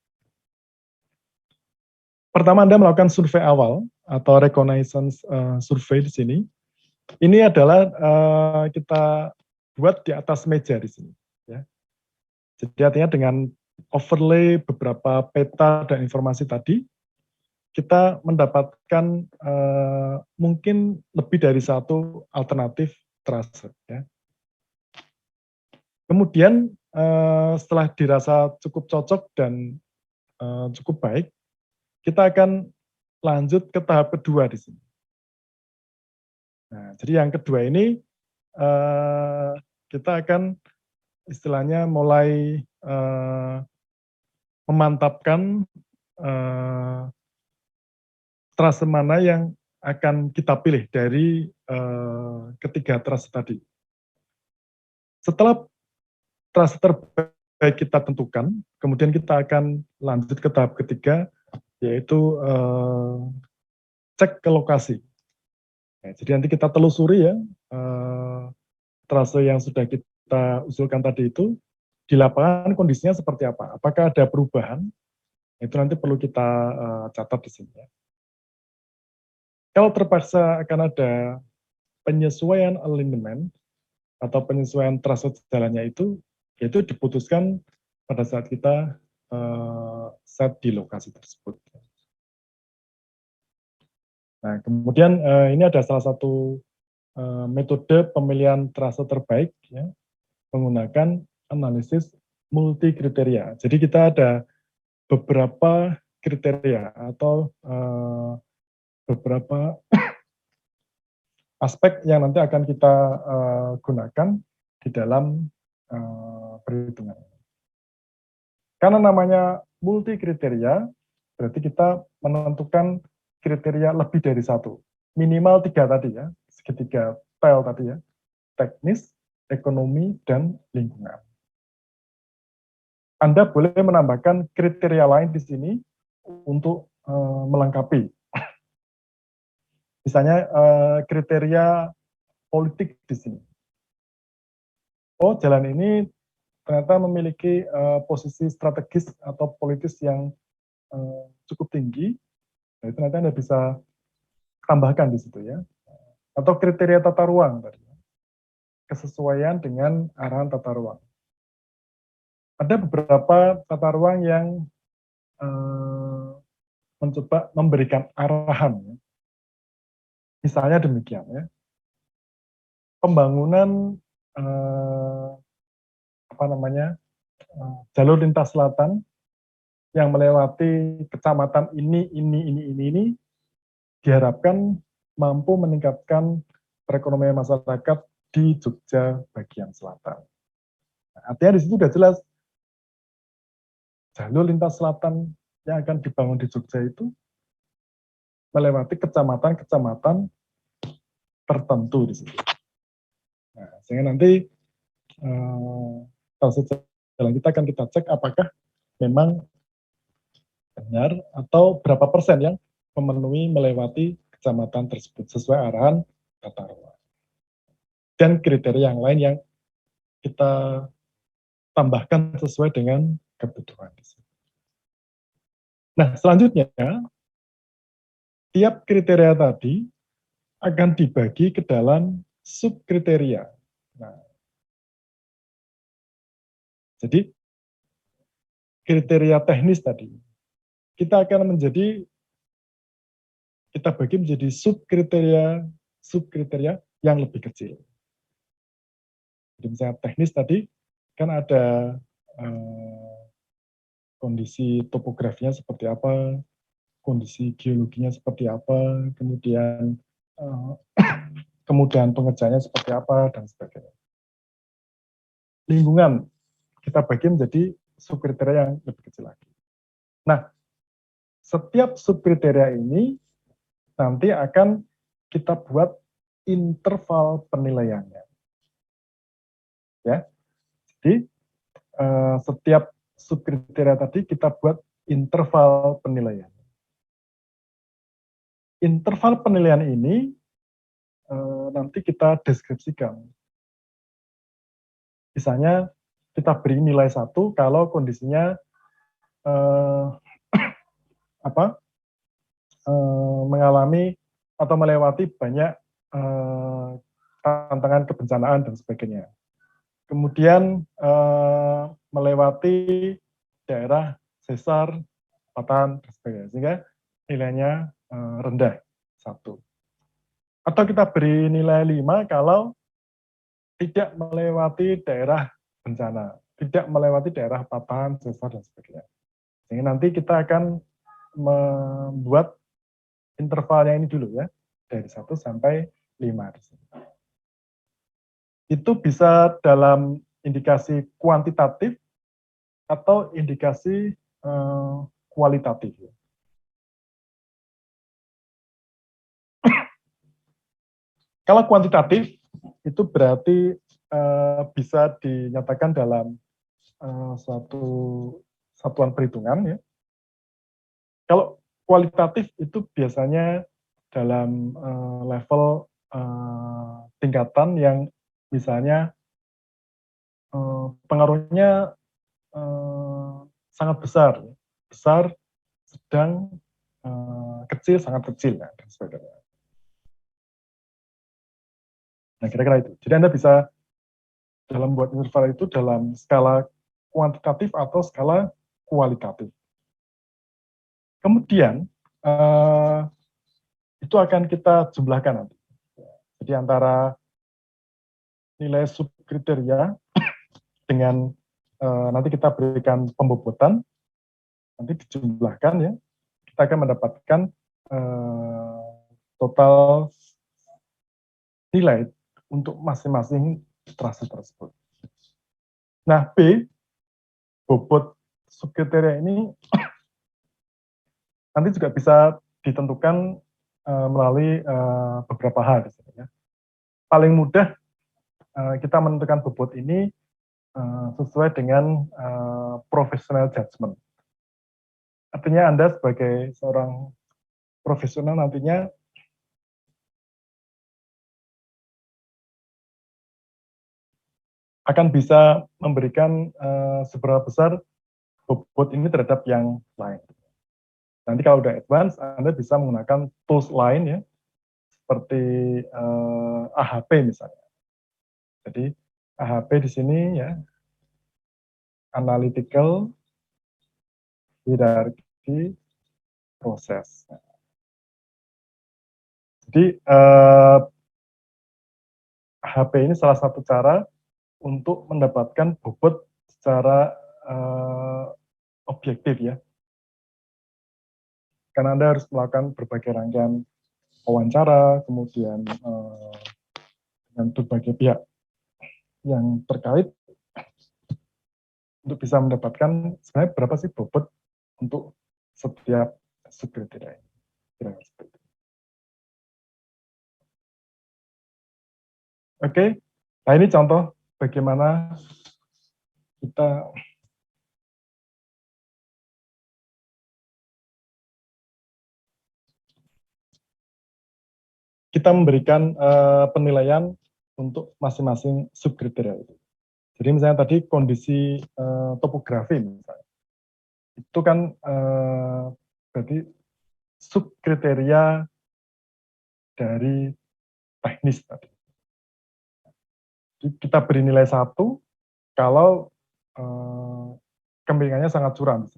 Pertama Anda melakukan survei awal atau reconnaissance survei di sini. Ini adalah kita buat di atas meja di sini. Ya. Jadi artinya dengan overlay beberapa peta dan informasi tadi, kita mendapatkan mungkin lebih dari satu alternatif trase. Ya. Kemudian setelah dirasa cukup cocok dan cukup baik, kita akan lanjut ke tahap kedua di sini. Nah, jadi yang kedua ini kita akan istilahnya mulai memantapkan trase mana yang akan kita pilih dari ketiga trase tadi. Setelah trase terbaik kita tentukan, kemudian kita akan lanjut ke tahap ketiga, yaitu cek ke lokasi. Nah, jadi nanti kita telusuri ya, trase yang sudah kita usulkan tadi itu, di lapangan kondisinya seperti apa? Apakah ada perubahan? Itu nanti perlu kita catat di sini. Ya. Kalau terpaksa akan ada penyesuaian alignment atau penyesuaian trase jalannya itu, yaitu diputuskan pada saat kita set di lokasi tersebut. Nah, kemudian ini ada salah satu metode pemilihan trase terbaik, ya, menggunakan analisis multi kriteria. Jadi kita ada beberapa kriteria atau beberapa aspek yang nanti akan kita gunakan di dalam perhitungan. Karena namanya multi kriteria, berarti kita menentukan kriteria lebih dari satu. Minimal 3 tadi ya, segitiga tel tadi ya, teknis, ekonomi, dan lingkungan. Anda boleh menambahkan kriteria lain di sini untuk melengkapi. Misalnya kriteria politik di sini. oh jalan ini ternyata memiliki posisi strategis atau politis yang cukup tinggi, nah, itu nanti Anda bisa tambahkan di situ ya. Atau kriteria tata ruang tadi, kesesuaian dengan arahan tata ruang. Ada beberapa tata ruang yang mencoba memberikan arahan, ya. Misalnya demikian ya, pembangunan jalur lintas selatan yang melewati kecamatan ini diharapkan mampu meningkatkan perekonomian masyarakat di Jogja bagian selatan. Nah, artinya di situ sudah jelas jalur lintas selatan yang akan dibangun di Jogja itu melewati kecamatan-kecamatan tertentu di situ. Nah, sehingga nanti kalau jalan kita akan kita cek apakah memang benar atau berapa persen yang memenuhi melewati kecamatan tersebut sesuai arahan tata ruang. Dan kriteria yang lain yang kita tambahkan sesuai dengan kebutuhan. Nah, selanjutnya tiap kriteria tadi akan dibagi ke dalam subkriteria. Nah, jadi kriteria teknis tadi kita bagi menjadi subkriteria yang lebih kecil. Jadi misalnya teknis tadi kan ada kondisi topografinya seperti apa, kondisi geologinya seperti apa, kemudian kemudahan pengerjaannya seperti apa, dan sebagainya. Lingkungan kita bagi menjadi subkriteria yang lebih kecil lagi. Nah, setiap subkriteria ini nanti akan kita buat interval penilaiannya. Ya, jadi setiap subkriteria tadi kita buat interval penilaian. Interval penilaian ini nanti kita deskripsikan. Misalnya kita beri nilai 1 kalau kondisinya mengalami atau melewati banyak tantangan kebencanaan dan sebagainya. Kemudian melewati daerah sesar, patahan, dan sebagainya. Sehingga nilainya rendah, 1. Atau kita beri nilai 5 kalau tidak melewati daerah bencana, tidak melewati daerah patahan, sesar, dan sebagainya. Sehingga nanti kita akan membuat intervalnya ini dulu ya, dari 1 sampai 5 di sini. Itu bisa dalam indikasi kuantitatif atau indikasi kualitatif. Kalau kuantitatif itu berarti bisa dinyatakan dalam suatu satuan perhitungan ya. Kalau kualitatif itu biasanya dalam level tingkatan yang misalnya pengaruhnya sangat besar, sedang, kecil, sangat kecil, dan sebagainya. Nah, kira-kira itu. Jadi Anda bisa dalam buat interval itu dalam skala kuantitatif atau skala kualitatif. Kemudian, itu akan kita jumlahkan nanti. Jadi antara nilai subkriteria dengan nanti kita berikan pembobotan, nanti dijumlahkan ya, kita akan mendapatkan total nilai untuk masing-masing trase tersebut. Nah, B, bobot subkriteria ini nanti juga bisa ditentukan melalui beberapa hal di sini ya. Paling mudah kita menentukan bobot ini sesuai dengan professional judgment. Artinya Anda sebagai seorang profesional nantinya akan bisa memberikan seberapa besar bobot ini terhadap yang lain. Nanti kalau udah advance, Anda bisa menggunakan tools lain ya, seperti AHP misalnya. Jadi AHP di sini ya, Analytical Hierarchy Process. Jadi AHP ini salah satu cara untuk mendapatkan bobot secara objektif ya. Karena Anda harus melakukan berbagai rangkaian wawancara, kemudian dengan berbagai pihak yang terkait untuk bisa mendapatkan sebenarnya berapa sih bobot untuk setiap subkriteria ini. Kira-kira seperti itu. Oke, nah ini contoh bagaimana kita memberikan penilaian untuk masing-masing subkriteria itu. Jadi misalnya tadi kondisi topografi misalnya, itu kan berarti subkriteria dari teknis tadi. Jadi kita beri nilai 1 kalau kemiringannya sangat curam.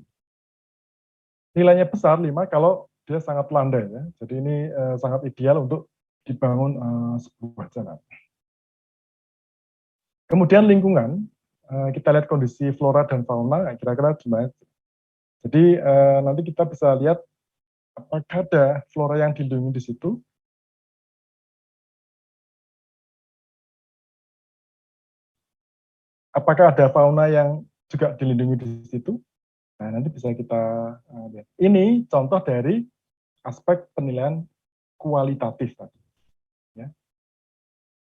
Nilainya besar 5 kalau dia sangat landai ya. Jadi ini sangat ideal untuk dibangun sebuah jalan. Kemudian lingkungan, kita lihat kondisi flora dan fauna, kira-kira gimana. Jadi nanti kita bisa lihat apakah ada flora yang dilindungi di situ. Apakah ada fauna yang juga dilindungi di situ. Nah, nanti bisa kita lihat. Ini contoh dari aspek penilaian kualitatif tadi. Ya.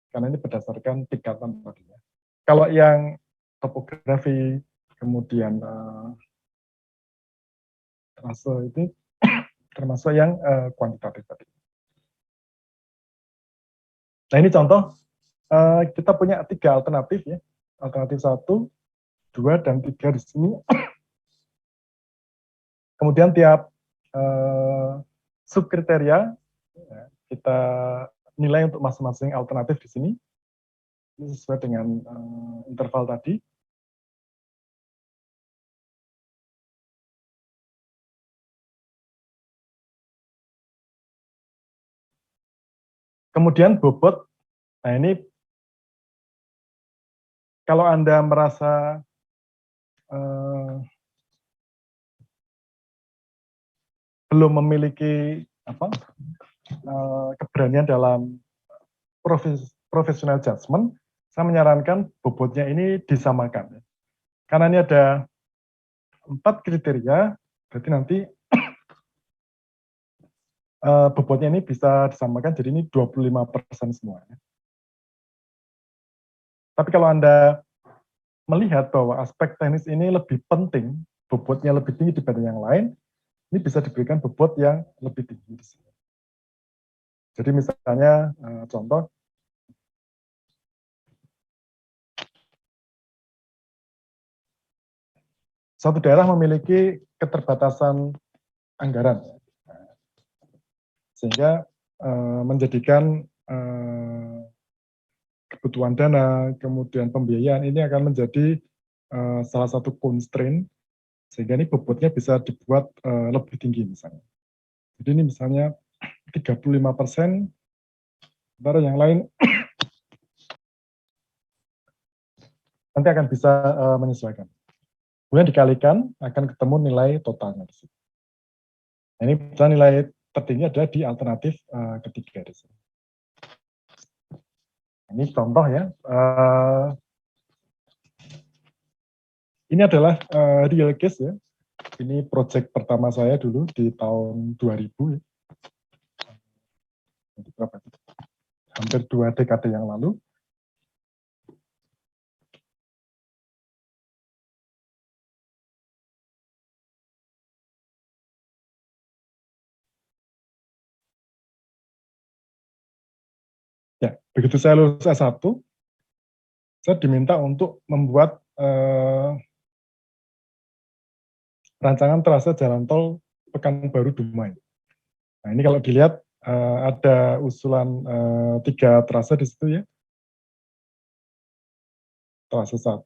Karena ini berdasarkan tingkatan tadi. Ya. Kalau yang topografi, kemudian itu termasuk yang kuantitatif tadi. Nah ini contoh, kita punya 3 alternatif ya. Alternatif 1, 2, dan 3 di sini. Kemudian tiap subkriteria kita nilai untuk masing-masing alternatif di sini. Ini sesuai dengan interval tadi. Kemudian bobot, nah ini kalau Anda merasa belum memiliki keberanian dalam professional judgment, saya menyarankan bobotnya ini disamakan. Karena ini ada 4 kriteria, berarti nanti bobotnya ini bisa disamakan, jadi ini 25% semuanya. Tapi kalau Anda melihat bahwa aspek teknis ini lebih penting, bobotnya lebih tinggi dibanding yang lain, ini bisa diberikan bobot yang lebih tinggi di sini. Jadi misalnya contoh, suatu daerah memiliki keterbatasan anggaran, sehingga menjadikan kebutuhan dana, kemudian pembiayaan ini akan menjadi salah satu constraint, sehingga ini bobotnya bisa dibuat lebih tinggi misalnya. Jadi ini misalnya 35%, sementara yang lain nanti akan bisa menyesuaikan. Kemudian dikalikan akan ketemu nilai totalnya di sini. Nah, ini bisa nilai tertinggi ada di alternatif ketiga di sini. Ini contoh ya. Ini adalah real case ya. Ini project pertama saya dulu di tahun 2000 ya. Hampir 2 dekade yang lalu. Ya, begitu saya lulus S1, saya diminta untuk membuat rancangan trase jalan tol Pekanbaru Dumai. Nah, ini kalau dilihat ada usulan 3 trase di situ ya. Trase 1,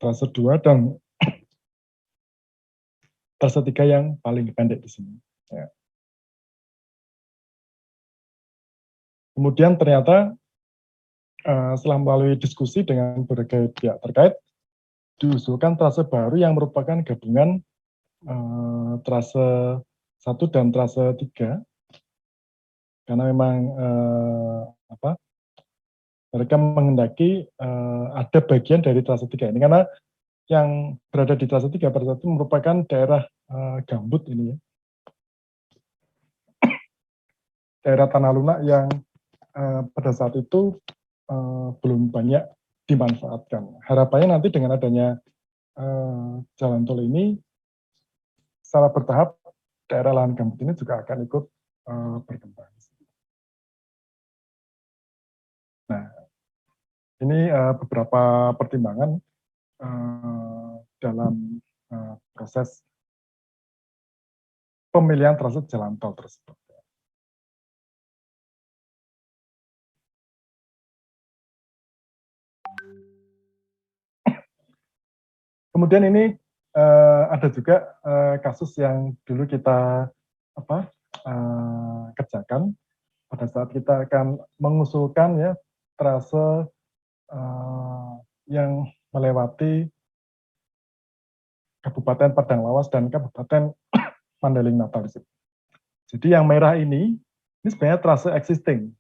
trase 2, dan trase 3 yang paling pendek di sini. Ya. Kemudian ternyata setelah melalui diskusi dengan berbagai pihak terkait, diusulkan trase baru yang merupakan gabungan trase 1 dan trase 3, karena memang mereka menghendaki ada bagian dari trase 3 ini, karena yang berada di trase 3 pada saat itu merupakan daerah gambut ini ya. Daerah tanah lunak yang pada saat itu belum banyak dimanfaatkan. Harapannya nanti dengan adanya jalan tol ini, secara bertahap daerah lahan gambut ini juga akan ikut berkembang. Nah, ini beberapa pertimbangan dalam proses pemilihan trase jalan tol tersebut. Kemudian ini ada juga kasus yang dulu kita kerjakan pada saat kita akan mengusulkan ya trase yang melewati Kabupaten Padang Lawas dan Kabupaten Mandailing Natal. Jadi yang merah ini sebenarnya trase existing.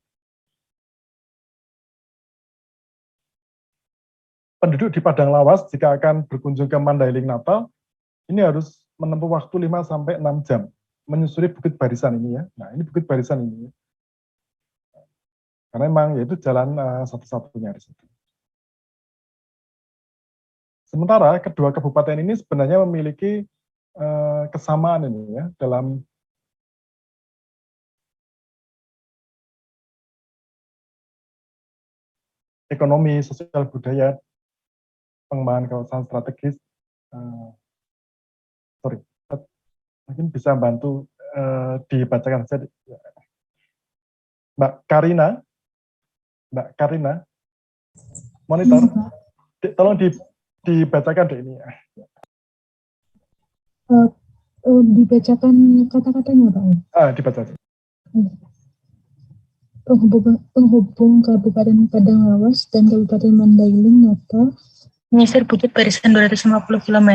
Penduduk di Padang Lawas jika akan berkunjung ke Mandailing Natal, ini harus menempuh waktu 5-6 jam menyusuri Bukit Barisan ini ya. Nah, ini Bukit Barisan ini. Karena memang yaitu jalan satu-satunya di situ. Sementara kedua kabupaten ini sebenarnya memiliki kesamaan ini ya dalam ekonomi, sosial, budaya, pengembangan kawasan strategis. Mungkin bisa bantu dibacakan saja. Mbak Karina, monitor, tolong dibacakan deh ini ya.
Dibacakan kata-katanya Pak?
Dibaca.
Penghubung Kabupaten Padang Lawas dan Kabupaten Mandailing Natal menyisir Bukit Barisan 250 km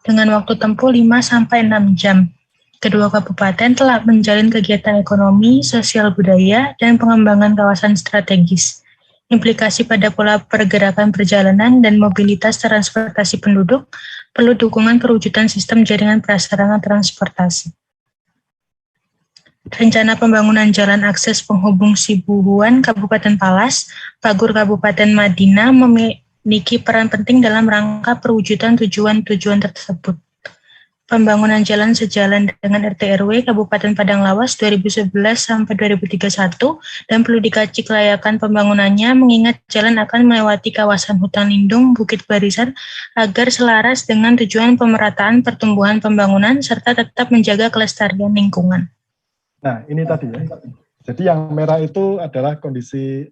dengan waktu tempuh 5-6 jam. Kedua kabupaten telah menjalin kegiatan ekonomi, sosial budaya, dan pengembangan kawasan strategis. Implikasi pada pola pergerakan perjalanan dan mobilitas transportasi penduduk perlu dukungan perwujudan sistem jaringan prasarana transportasi. Rencana pembangunan jalan akses penghubung Sibuhuan Kabupaten Palas, Pagur Kabupaten Madinah memiliki peran penting dalam rangka perwujudan tujuan-tujuan tersebut. Pembangunan jalan sejalan dengan RT/RW Kabupaten Padang Lawas 2011 sampai 2031 dan perlu dikaji kelayakan pembangunannya mengingat jalan akan melewati kawasan hutan lindung Bukit Barisan agar selaras dengan tujuan pemerataan pertumbuhan pembangunan serta tetap menjaga kelestarian lingkungan.
Nah, ini tadi ya. Jadi yang merah itu adalah kondisi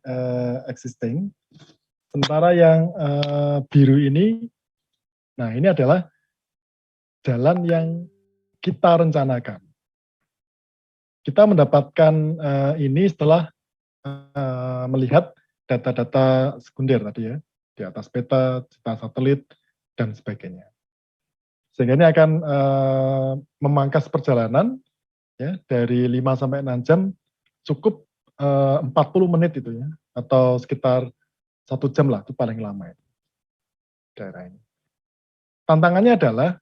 existing. Sementara yang biru ini, nah ini adalah jalan yang kita rencanakan. Kita mendapatkan ini setelah melihat data-data sekunder tadi ya, di atas peta satelit, dan sebagainya. Sehingga ini akan memangkas perjalanan ya, dari 5-6 jam cukup 40 menit itu ya, atau sekitar 1 jam lah, itu paling lama ya, daerah ini. Tantangannya adalah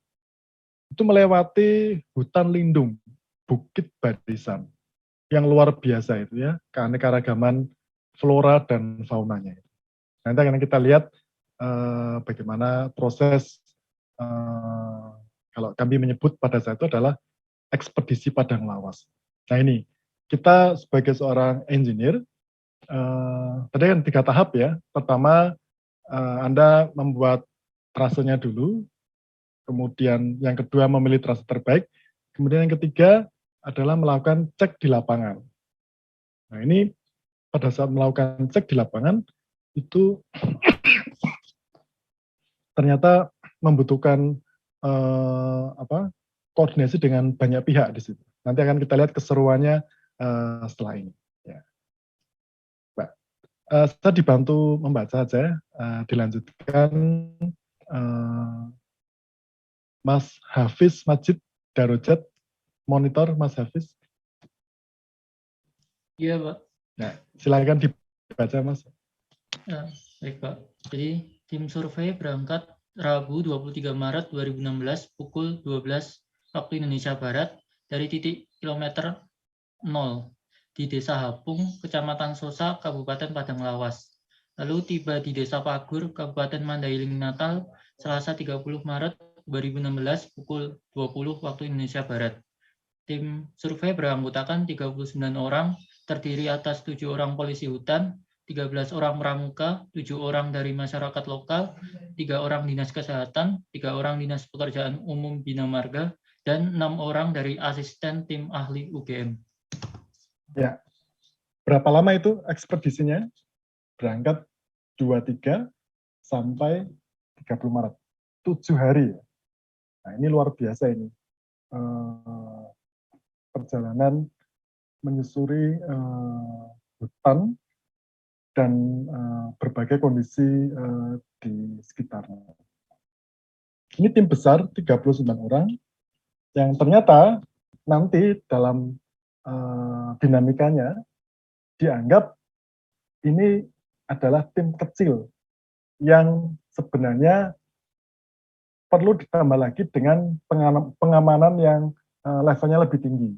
itu melewati hutan lindung Bukit Barisan yang luar biasa itu ya, keanekaragaman flora dan faunanya. Nanti akan kita lihat bagaimana proses kalau kami menyebut pada saat itu adalah ekspedisi Padang Lawas. Nah ini kita sebagai seorang engineer tadi kan 3 tahap ya. Pertama, Anda membuat trasenya dulu, kemudian yang kedua memilih trase terbaik, kemudian yang ketiga adalah melakukan cek di lapangan. Nah ini pada saat melakukan cek di lapangan, itu ternyata membutuhkan koordinasi dengan banyak pihak di situ. Nanti akan kita lihat keseruannya setelah ini. Ya. Saya dibantu membaca saja, dilanjutkan Mas Hafiz Majid Darujat, monitor Mas Hafiz.
Iya Pak.
Nah, silakan dibaca Mas.
Baik Pak. Jadi tim survei berangkat Rabu 23 Maret 2016 pukul 12 waktu Indonesia Barat dari titik kilometer 0 di Desa Hapung, Kecamatan Sosa, Kabupaten Padang Lawas. Lalu tiba di Desa Pagur, Kabupaten Mandailing Natal, Selasa 30 Maret 2016 pukul 20 waktu Indonesia Barat. Tim survei beranggotakan 39 orang, terdiri atas 7 orang polisi hutan, 13 orang pramuka, 7 orang dari masyarakat lokal, 3 orang dinas kesehatan, 3 orang dinas pekerjaan umum Bina Marga, dan 6 orang dari asisten tim ahli UGM.
Ya, berapa lama itu ekspedisinya? Berangkat 23 sampai 30 Maret, 7 hari. Nah ini luar biasa ini. Perjalanan menyusuri hutan dan berbagai kondisi di sekitarnya. Ini tim besar, 39 orang, yang ternyata nanti dalam dinamikanya dianggap ini adalah tim kecil yang sebenarnya perlu ditambah lagi dengan pengamanan yang levelnya lebih tinggi.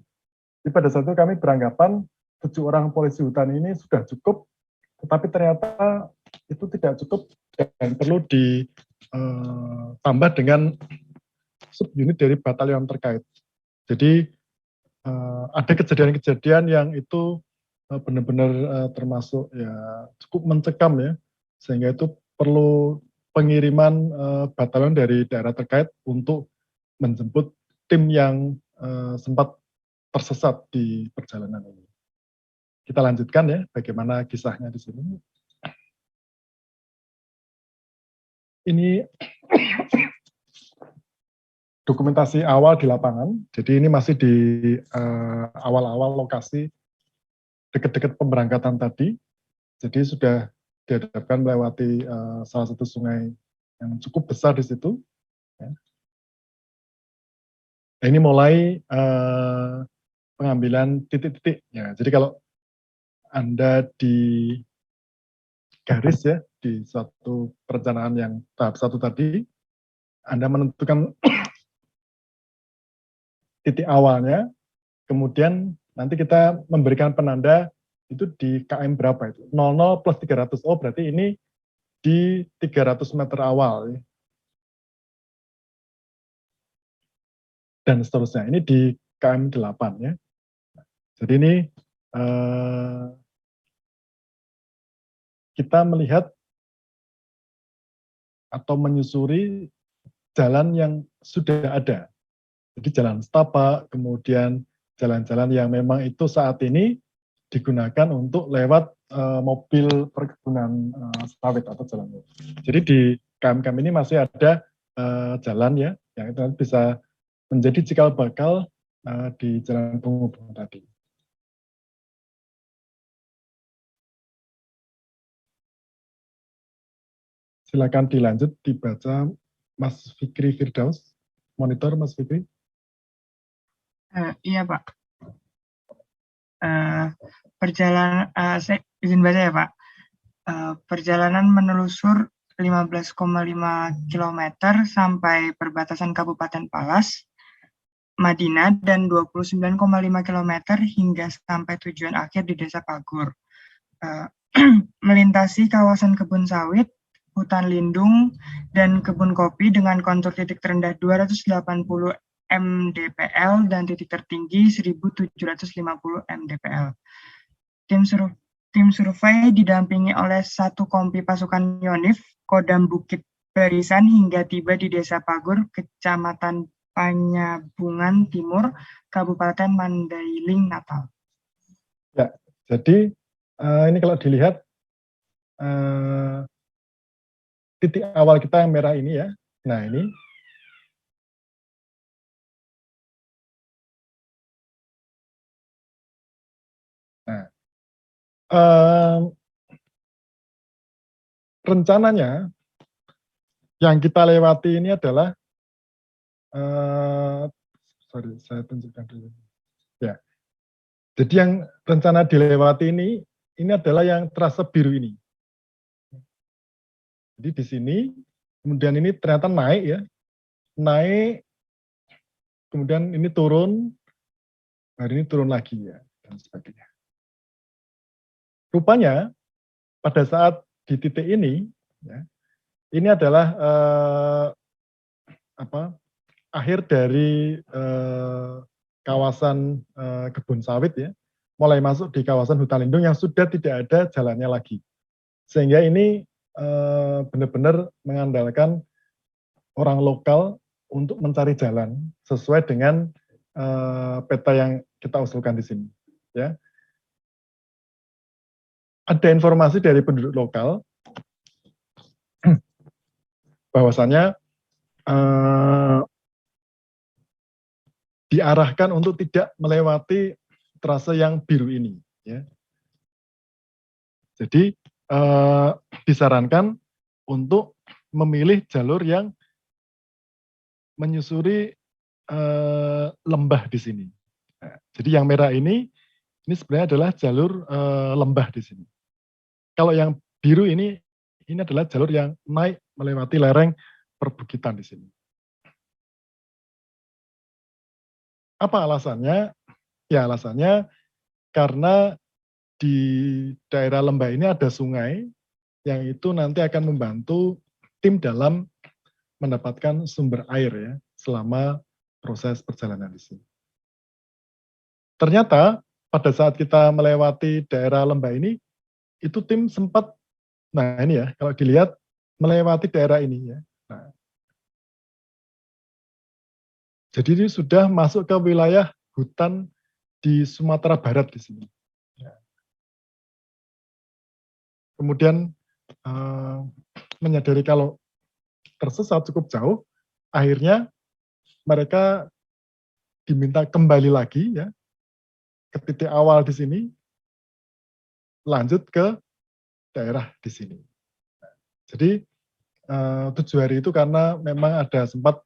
Jadi pada saat itu kami beranggapan 7 orang polisi hutan ini sudah cukup, tetapi ternyata itu tidak cukup dan perlu ditambah dengan subunit dari batalion terkait. Jadi ada kejadian-kejadian yang itu benar-benar termasuk ya cukup mencekam ya, sehingga itu perlu pengiriman batalion dari daerah terkait untuk menjemput tim yang sempat tersesat di perjalanan ini. Kita lanjutkan ya, bagaimana kisahnya di sini. Ini dokumentasi awal di lapangan, jadi ini masih di awal-awal lokasi dekat-dekat pemberangkatan tadi, jadi sudah dihadapkan melewati salah satu sungai yang cukup besar di situ. Ya. Nah, ini mulai pengambilan titik-titik. Ya, jadi kalau Anda di garis ya, di suatu perencanaan yang tahap 1 tadi, Anda menentukan titik awalnya, kemudian nanti kita memberikan penanda itu di KM berapa itu, 00 plus 300, oh berarti ini di 300 meter awal, ya. Dan seterusnya, ini di KM 8 ya. Jadi ini kita melihat atau menyusuri jalan yang sudah ada. Jadi jalan setapak, kemudian jalan-jalan yang memang itu saat ini digunakan untuk lewat mobil perkebunan sawit atau jalan. Jadi di KM-KM ini masih ada jalan ya, yang itu bisa menjadi cikal bakal di jalan penghubung tadi. Silakan dilanjut, dibaca Mas Fikri Firdaus. Monitor Mas Fikri.
Iya Pak. Perjalanan, saya izin baca ya Pak. Perjalanan menelusur 15,5 km sampai perbatasan Kabupaten Palas, Madinah, dan 29,5 km hingga sampai tujuan akhir di Desa Pagur. Melintasi kawasan kebun sawit, hutan lindung, dan kebun kopi dengan kontur titik terendah 280 mdpl dan titik tertinggi 1750 mdpl. tim survei didampingi oleh 1 kompi pasukan Yonif, Kodam Bukit Barisan hingga tiba di Desa Pagur, Kecamatan Panyabungan Timur, Kabupaten Mandailing, Natal.
Ya, jadi ini kalau dilihat titik awal kita yang merah ini ya. Nah ini. Nah, rencananya yang kita lewati ini adalah, sorry, saya tunjukkan dulu. Ya, jadi yang rencana dilewati ini adalah yang trase biru ini. Jadi di sini, kemudian ini ternyata naik ya, naik, kemudian ini turun, hari ini turun lagi ya, dan sebagainya. Rupanya pada saat di titik ini, ya, ini adalah akhir dari kawasan kebun sawit ya, mulai masuk di kawasan hutan lindung yang sudah tidak ada jalannya lagi. Sehingga ini benar-benar mengandalkan orang lokal untuk mencari jalan sesuai dengan peta yang kita usulkan di sini. Ya. Ada informasi dari penduduk lokal bahwasannya diarahkan untuk tidak melewati trase yang biru ini. Ya. Jadi disarankan untuk memilih jalur yang menyusuri lembah di sini. Nah, jadi yang merah ini sebenarnya adalah jalur lembah di sini. Kalau yang biru ini adalah jalur yang naik melewati lereng perbukitan di sini. Apa alasannya? Ya alasannya karena di daerah lembah ini ada sungai yang itu nanti akan membantu tim dalam mendapatkan sumber air ya selama proses perjalanan di sini. Ternyata pada saat kita melewati daerah lembah ini, itu tim sempat, nah ini ya, kalau dilihat melewati daerah ini ya. Nah, jadi ini sudah masuk ke wilayah hutan di Sumatera Barat di sini. Ya. Kemudian menyadari kalau tersesat cukup jauh, akhirnya mereka diminta kembali lagi ya ke titik awal di sini, lanjut ke daerah di sini. Jadi 7 hari itu karena memang ada sempat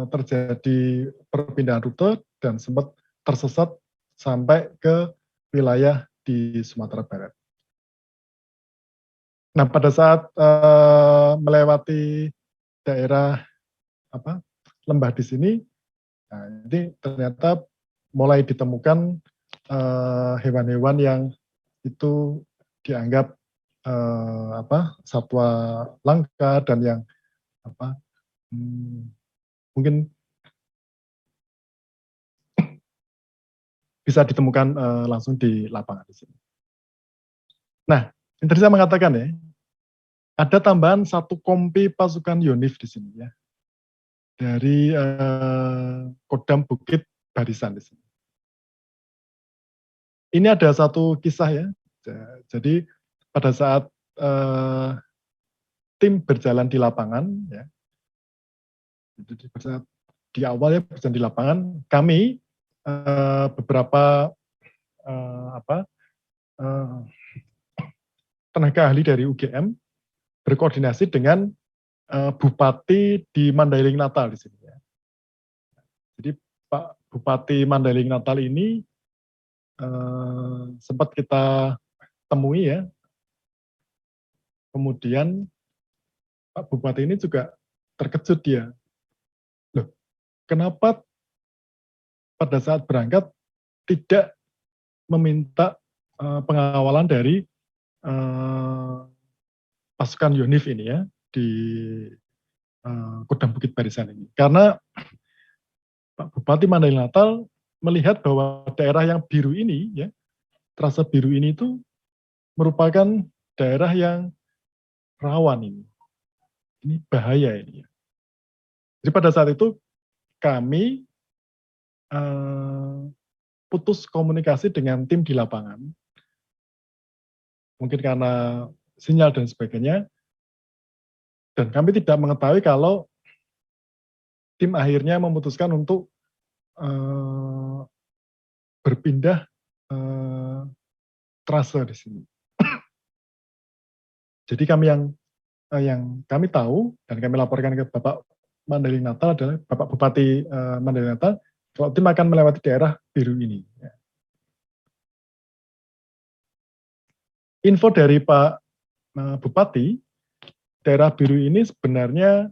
terjadi perpindahan rute dan sempat tersesat sampai ke wilayah di Sumatera Barat. Nah, pada saat melewati daerah lembah di sini, nah, ini ternyata mulai ditemukan hewan-hewan yang itu dianggap satwa langka dan yang mungkin bisa ditemukan langsung di lapangan di sini. Nah, yang tadi saya mengatakan ya, ada tambahan 1 kompi pasukan Yonif di sini ya, dari Kodam Bukit Barisan di sini. Ini ada satu kisah ya, jadi pada saat tim berjalan di lapangan ya, di awal ya berjalan di lapangan, kami beberapa tenaga ahli dari UGM berkoordinasi dengan Bupati di Mandailing Natal di sini ya. Jadi Pak Bupati Mandailing Natal ini sempat kita temui ya. Kemudian Pak Bupati ini juga terkejut dia. Loh, kenapa pada saat berangkat tidak meminta pengawalan dari pasukan Yonif ini ya di Kodam Bukit Barisan ini? Karena Pak Bupati Mandailing Natal melihat bahwa daerah yang biru ini ya, trase biru ini itu merupakan daerah yang rawan ini. Ini bahaya ini. Jadi pada saat itu kami putus komunikasi dengan tim di lapangan. Mungkin karena sinyal dan sebagainya. Dan kami tidak mengetahui kalau tim akhirnya memutuskan untuk berpindah trase di sini. Jadi kami yang kami tahu dan kami laporkan ke Bapak Mandailing Natal adalah Bapak Bupati Mandailing Natal, kalau tim akan melewati daerah biru ini. Info dari Pak Bupati, daerah biru ini sebenarnya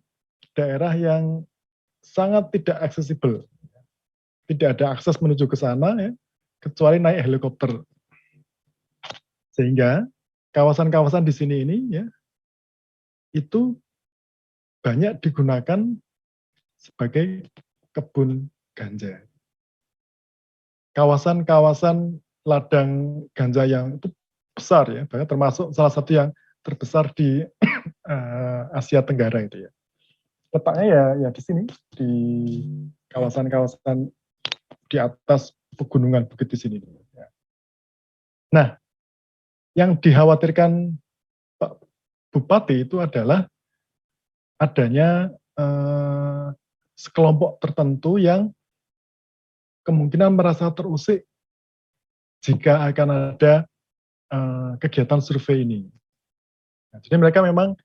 daerah yang sangat tidak aksesibel. Tidak ada akses menuju ke sana, ya, kecuali naik helikopter. Sehingga kawasan-kawasan di sini ini ya itu banyak digunakan sebagai kebun ganja. Kawasan-kawasan ladang ganja yang itu besar ya, bahkan termasuk salah satu yang terbesar di Asia Tenggara itu ya. Letaknya ya di sini, di kawasan-kawasan di atas pegunungan bukit di sini. Nah, yang dikhawatirkan Pak Bupati itu adalah adanya sekelompok tertentu yang kemungkinan merasa terusik jika akan ada kegiatan survei ini. Nah, jadi mereka memang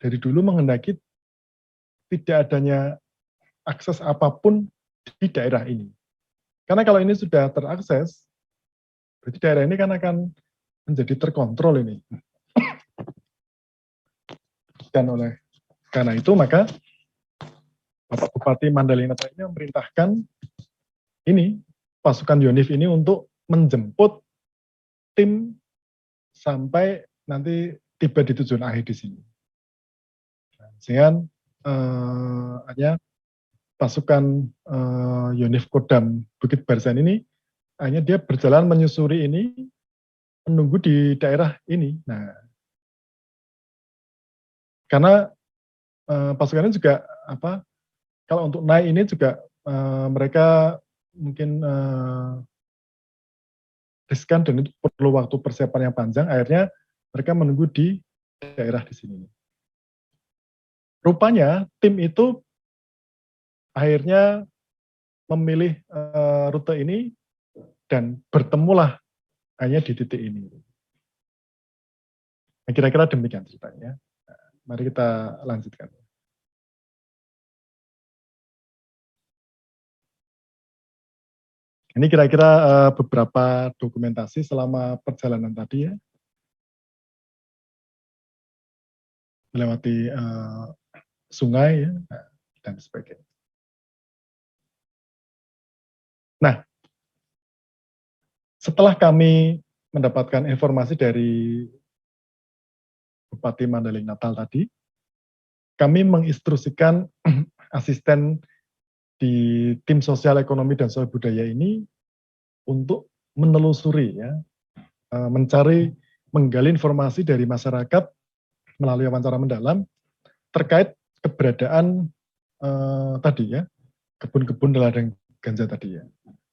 dari dulu menghendaki tidak adanya akses apapun di daerah ini. Karena kalau ini sudah terakses, berarti daerah ini kan akan menjadi terkontrol ini. Dan karena itu maka Bapak Bupati Mandailing Natal ini memerintahkan ini pasukan Yonif ini untuk menjemput tim sampai nanti tiba di tujuan akhir di sini. Sehingga hanya pasukan Yonif Kodam Bukit Barisan ini hanya dia berjalan menyusuri ini, menunggu di daerah ini. Nah, karena pasukannya juga kalau untuk naik ini juga mereka mungkin riskan dan itu perlu waktu persiapan yang panjang. Akhirnya mereka menunggu di daerah di sini. Rupanya tim itu akhirnya memilih rute ini dan bertemulah hanya di titik ini. Nah, kira-kira demikian ceritanya. Nah, mari kita lanjutkan. Ini kira-kira beberapa dokumentasi selama perjalanan tadi ya. Melewati sungai ya, dan sebagainya. Nah, setelah kami mendapatkan informasi dari Bupati Mandailing Natal tadi, kami menginstruksikan asisten di tim sosial ekonomi dan sosial budaya ini untuk menelusuri ya, menggali informasi dari masyarakat melalui wawancara mendalam terkait keberadaan tadi ya, kebun-kebun ladang ganja tadi ya.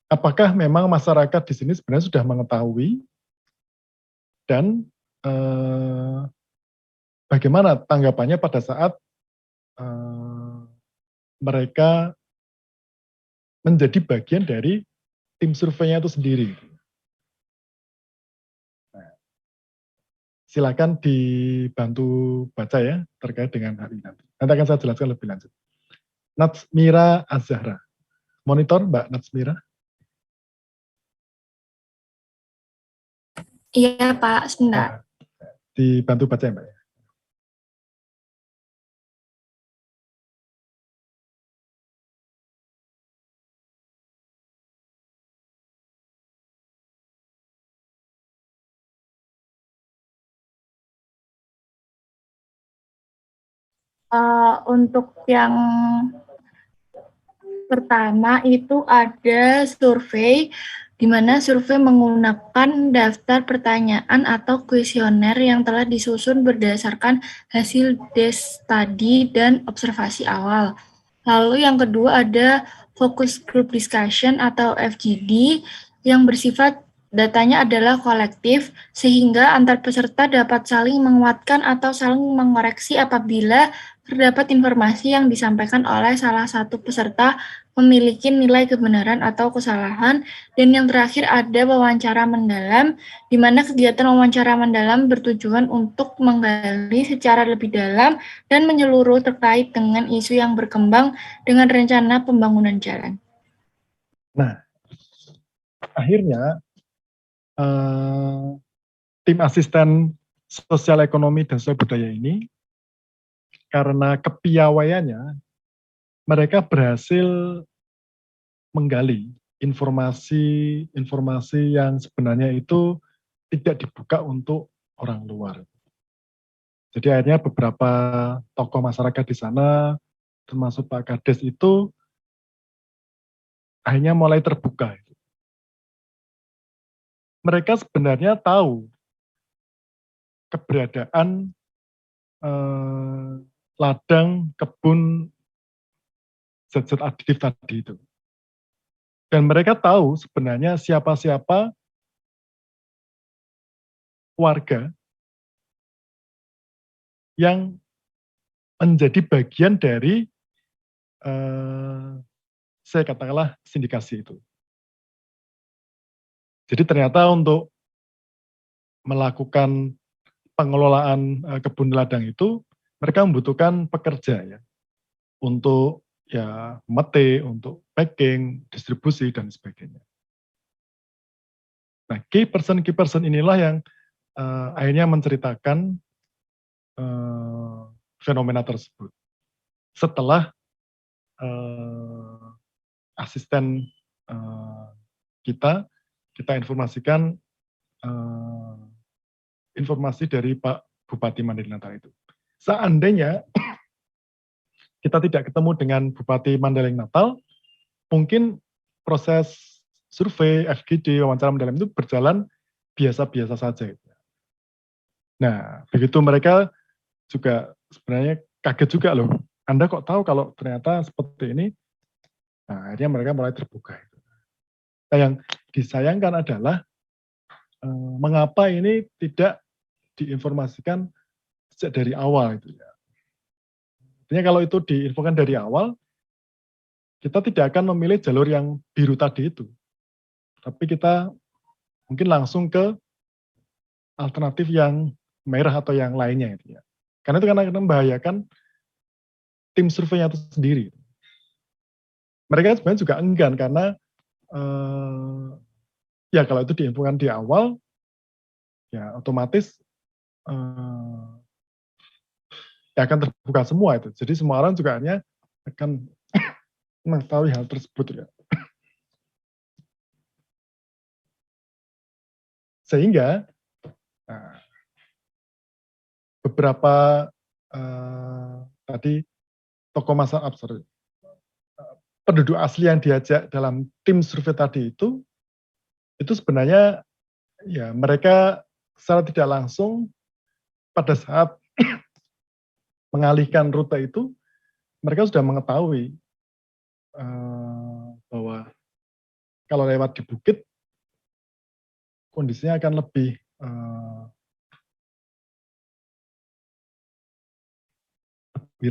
Apakah memang masyarakat di sini sebenarnya sudah mengetahui dan bagaimana tanggapannya pada saat mereka menjadi bagian dari tim surveinya itu sendiri. Nah, silakan dibantu baca ya terkait dengan hal ini nanti. Nanti akan saya jelaskan lebih lanjut. Natsmira Az-Zahra. Monitor Mbak Natsmira.
Iya Pak, sebentar.
Nah, dibantu baca ya Mbak.
Untuk yang pertama itu ada survei
di mana survei menggunakan daftar pertanyaan atau kuesioner yang telah disusun berdasarkan hasil desk study dan observasi awal. Lalu yang kedua ada focus group discussion atau FGD yang bersifat datanya adalah kolektif sehingga antar peserta dapat saling menguatkan atau saling mengoreksi apabila terdapat informasi yang disampaikan oleh salah satu peserta memiliki nilai kebenaran atau kesalahan. Dan yang terakhir ada wawancara mendalam, di mana kegiatan wawancara mendalam bertujuan untuk menggali secara lebih dalam dan menyeluruh terkait dengan isu yang berkembang dengan rencana pembangunan jalan.
Nah, akhirnya tim asisten sosial ekonomi dan sosial budaya ini, karena kepiawaiannya, mereka berhasil menggali informasi yang sebenarnya itu tidak dibuka untuk orang luar. Jadi akhirnya beberapa tokoh masyarakat di sana, termasuk Pak Kades itu, akhirnya mulai terbuka. Mereka sebenarnya tahu keberadaan ladang kebun zat-zat aditif tadi itu. Dan mereka tahu sebenarnya siapa-siapa warga yang menjadi bagian dari, saya katakanlah, sindikasi itu. Jadi ternyata untuk melakukan pengelolaan kebun ladang itu, mereka membutuhkan pekerja ya, untuk ya metik, untuk packing, distribusi, dan sebagainya. Nah, key person inilah yang akhirnya menceritakan fenomena tersebut. Setelah asisten kita informasikan informasi dari Pak Bupati Mandailing Natal itu. Seandainya kita tidak ketemu dengan Bupati Mandailing Natal, mungkin proses survei, FGD, wawancara mendalam itu berjalan biasa-biasa saja. Nah, begitu mereka juga sebenarnya kaget juga loh. Anda kok tahu kalau ternyata seperti ini? Nah, akhirnya mereka mulai terbuka. Nah, yang disayangkan adalah mengapa ini tidak diinformasikan sejak dari awal itu ya. Artinya kalau itu diinfokan dari awal, kita tidak akan memilih jalur yang biru tadi itu. Tapi kita mungkin langsung ke alternatif yang merah atau yang lainnya itu ya. Karena itu akan membahayakan tim surveinya itu sendiri. Mereka sebenarnya juga enggan karena ya kalau itu diinfokan di awal, ya otomatis ya akan terbuka semua itu. Jadi semua orang juga hanya akan mengetahui hal tersebut ya. Sehingga beberapa tadi tokoh masyarakat, penduduk asli yang diajak dalam tim survei tadi itu sebenarnya ya mereka secara tidak langsung pada saat mengalihkan rute itu, mereka sudah mengetahui bahwa kalau lewat di bukit, kondisinya akan lebih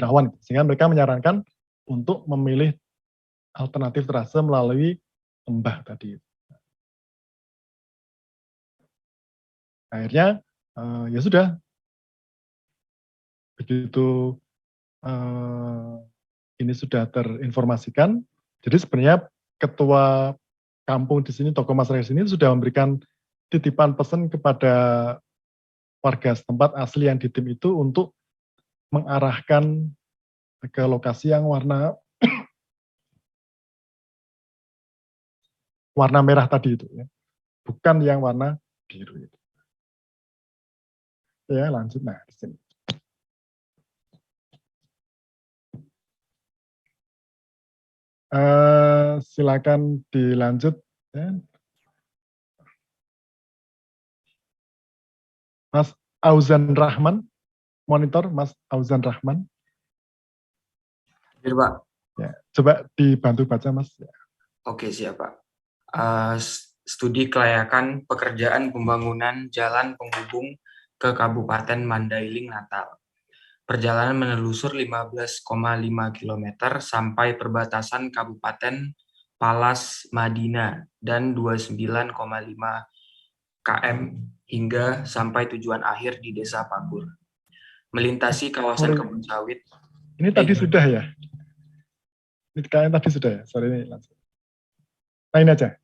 rawan. Sehingga mereka menyarankan untuk memilih alternatif trase melalui lembah tadi. Akhirnya ya sudah, begitu ini sudah terinformasikan, jadi sebenarnya ketua kampung di sini, tokoh masyarakat di sini sudah memberikan titipan pesan kepada warga setempat asli yang di tim itu untuk mengarahkan ke lokasi yang warna merah tadi itu ya, bukan yang warna biru itu. Ya lanjut, nah di sini. Silakan dilanjut. Ya. Mas Auzan Rahman, monitor Mas Auzan Rahman.
Hadir, Pak.
Ya, coba dibantu baca, Mas. Ya.
Oke, siap, Pak. Studi kelayakan pekerjaan pembangunan jalan penghubung ke Kabupaten Mandailing Natal. Perjalanan menelusur 15,5 km sampai perbatasan Kabupaten Palas Madina dan 29,5 km hingga sampai tujuan akhir di Desa Pagur. Melintasi kawasan kebun sawit.
Ini tadi sudah ya? Ini kayaknya tadi sudah ya? Sorry, ini langsung. Nah, ini aja.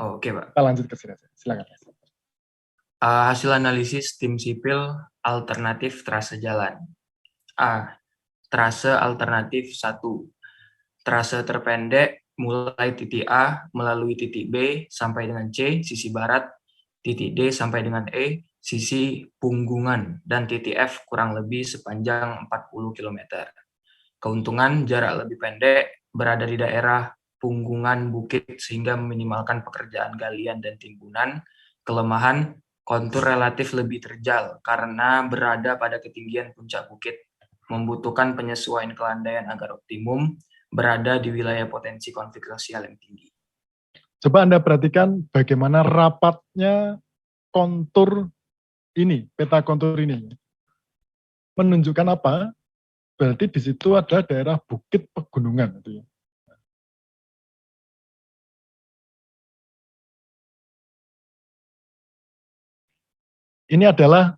Oh, oke, Pak.
Kita lanjut ke sini aja. Silakan.
Hasil analisis tim sipil alternatif trase jalan. A. Trase alternatif 1. Trase terpendek mulai titik A melalui titik B sampai dengan C, sisi barat, titik D sampai dengan E, sisi punggungan, dan titik F kurang lebih sepanjang 40 km. Keuntungan jarak lebih pendek, berada di daerah punggungan bukit sehingga meminimalkan pekerjaan galian dan timbunan. Kelemahan, kontur relatif lebih terjal karena berada pada ketinggian puncak bukit, membutuhkan penyesuaian kelandaian agar optimum, berada di wilayah potensi konflik sosial yang tinggi.
Coba Anda perhatikan bagaimana rapatnya kontur ini, peta kontur ini. Menunjukkan apa? Berarti di situ ada daerah bukit pegunungan. Gitu ya. Ini adalah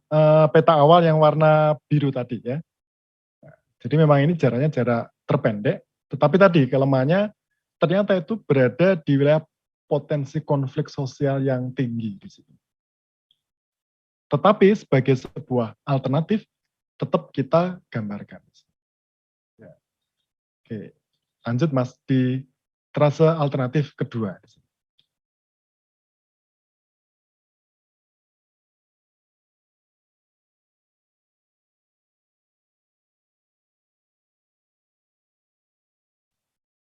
peta awal yang warna biru tadi ya. Jadi memang ini jaraknya jarak terpendek, tetapi tadi kelemahannya ternyata itu berada di wilayah potensi konflik sosial yang tinggi di sini. Tetapi sebagai sebuah alternatif tetap kita gambarkan. Ya. Oke, lanjut Mas di trase alternatif kedua.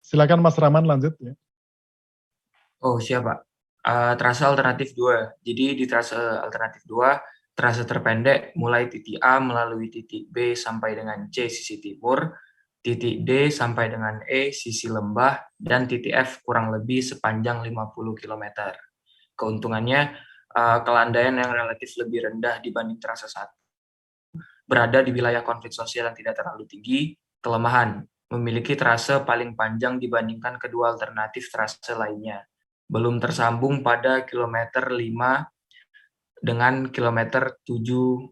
Silakan Mas Rahman lanjut ya.
Oh, siap, Pak. Trase alternatif 2. Jadi di trase alternatif 2, trase terpendek mulai titik A melalui titik B sampai dengan C sisi timur, titik D sampai dengan E sisi lembah, dan titik F kurang lebih sepanjang 50 km. Keuntungannya, kelandaian yang relatif lebih rendah dibanding trase 1. Berada di wilayah konflik sosial yang tidak terlalu tinggi. Kelemahan, memiliki trase paling panjang dibandingkan kedua alternatif trase lainnya. Belum tersambung pada kilometer 5 dengan kilometer 7+5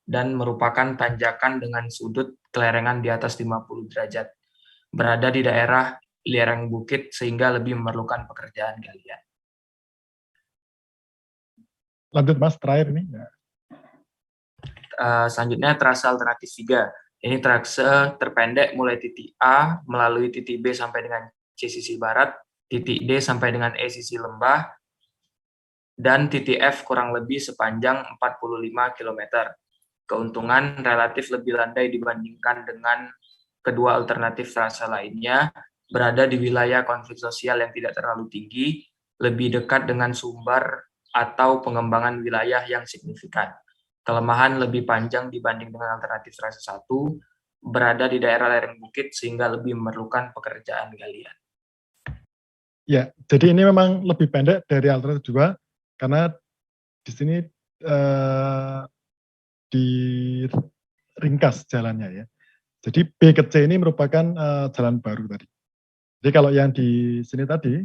dan merupakan tanjakan dengan sudut kelerengan di atas 50 derajat. Berada di daerah lereng bukit sehingga lebih memerlukan pekerjaan galian.
Lanjut Mas, terakhir nih. Ya.
Selanjutnya trase alternatif 3. Ini trase terpendek mulai titik A melalui titik B sampai dengan C sisi barat, titik D sampai dengan E sisi lembah, dan titik F kurang lebih sepanjang 45 km. Keuntungan relatif lebih landai dibandingkan dengan kedua alternatif trase lainnya, berada di wilayah konflik sosial yang tidak terlalu tinggi, lebih dekat dengan sumber atau pengembangan wilayah yang signifikan. Kelemahan lebih panjang dibanding dengan alternatif trase 1, berada di daerah lereng bukit sehingga lebih memerlukan pekerjaan galian.
Ya, jadi ini memang lebih pendek dari alternatif 2 karena di sini diringkas jalannya ya. Jadi B ke C ini merupakan jalan baru tadi. Jadi kalau yang di sini tadi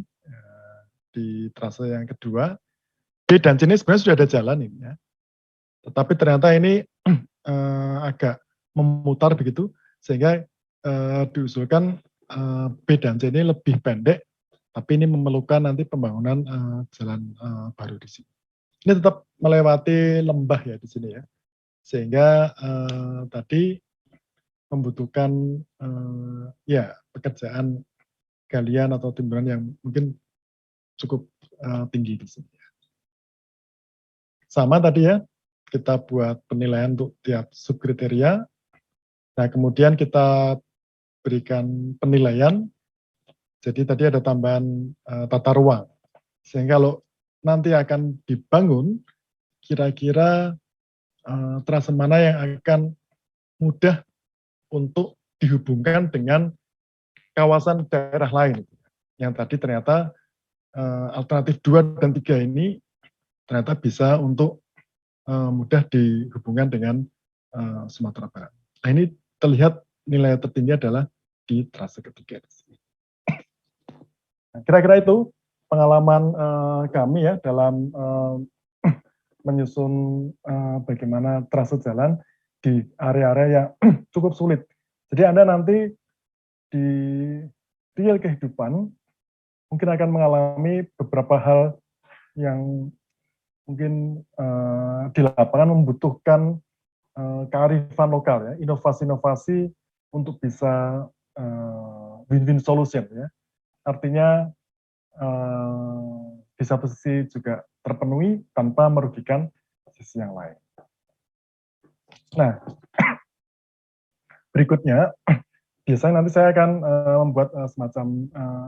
di trase yang kedua, B dan C ini sebenarnya sudah ada jalan ini ya. Tetapi ternyata ini agak memutar begitu, sehingga diusulkan B dan C ini lebih pendek, tapi ini memerlukan nanti pembangunan jalan baru di sini. Ini tetap melewati lembah ya di sini ya, sehingga tadi membutuhkan ya pekerjaan galian atau timbunan yang mungkin cukup tinggi di sini. Sama tadi ya. Kita buat penilaian untuk tiap subkriteria. Nah, kemudian kita berikan penilaian. Jadi tadi ada tambahan tata ruang. Sehingga kalau nanti akan dibangun, kira-kira trase mana yang akan mudah untuk dihubungkan dengan kawasan daerah lain. Yang tadi ternyata alternatif 2 dan 3 ini ternyata bisa untuk mudah dihubungkan dengan Sumatera Barat. Nah, ini terlihat nilai tertinggi adalah di trase ketiga. Nah, kira-kira itu pengalaman kami ya dalam menyusun bagaimana trase jalan di area-area yang cukup sulit. Jadi Anda nanti di real kehidupan mungkin akan mengalami beberapa hal yang mungkin di lapangan membutuhkan kearifan lokal ya, inovasi-inovasi untuk bisa win-win solution ya. Artinya di satu sisi juga terpenuhi tanpa merugikan sisi yang lain. Nah, berikutnya biasanya nanti saya akan membuat semacam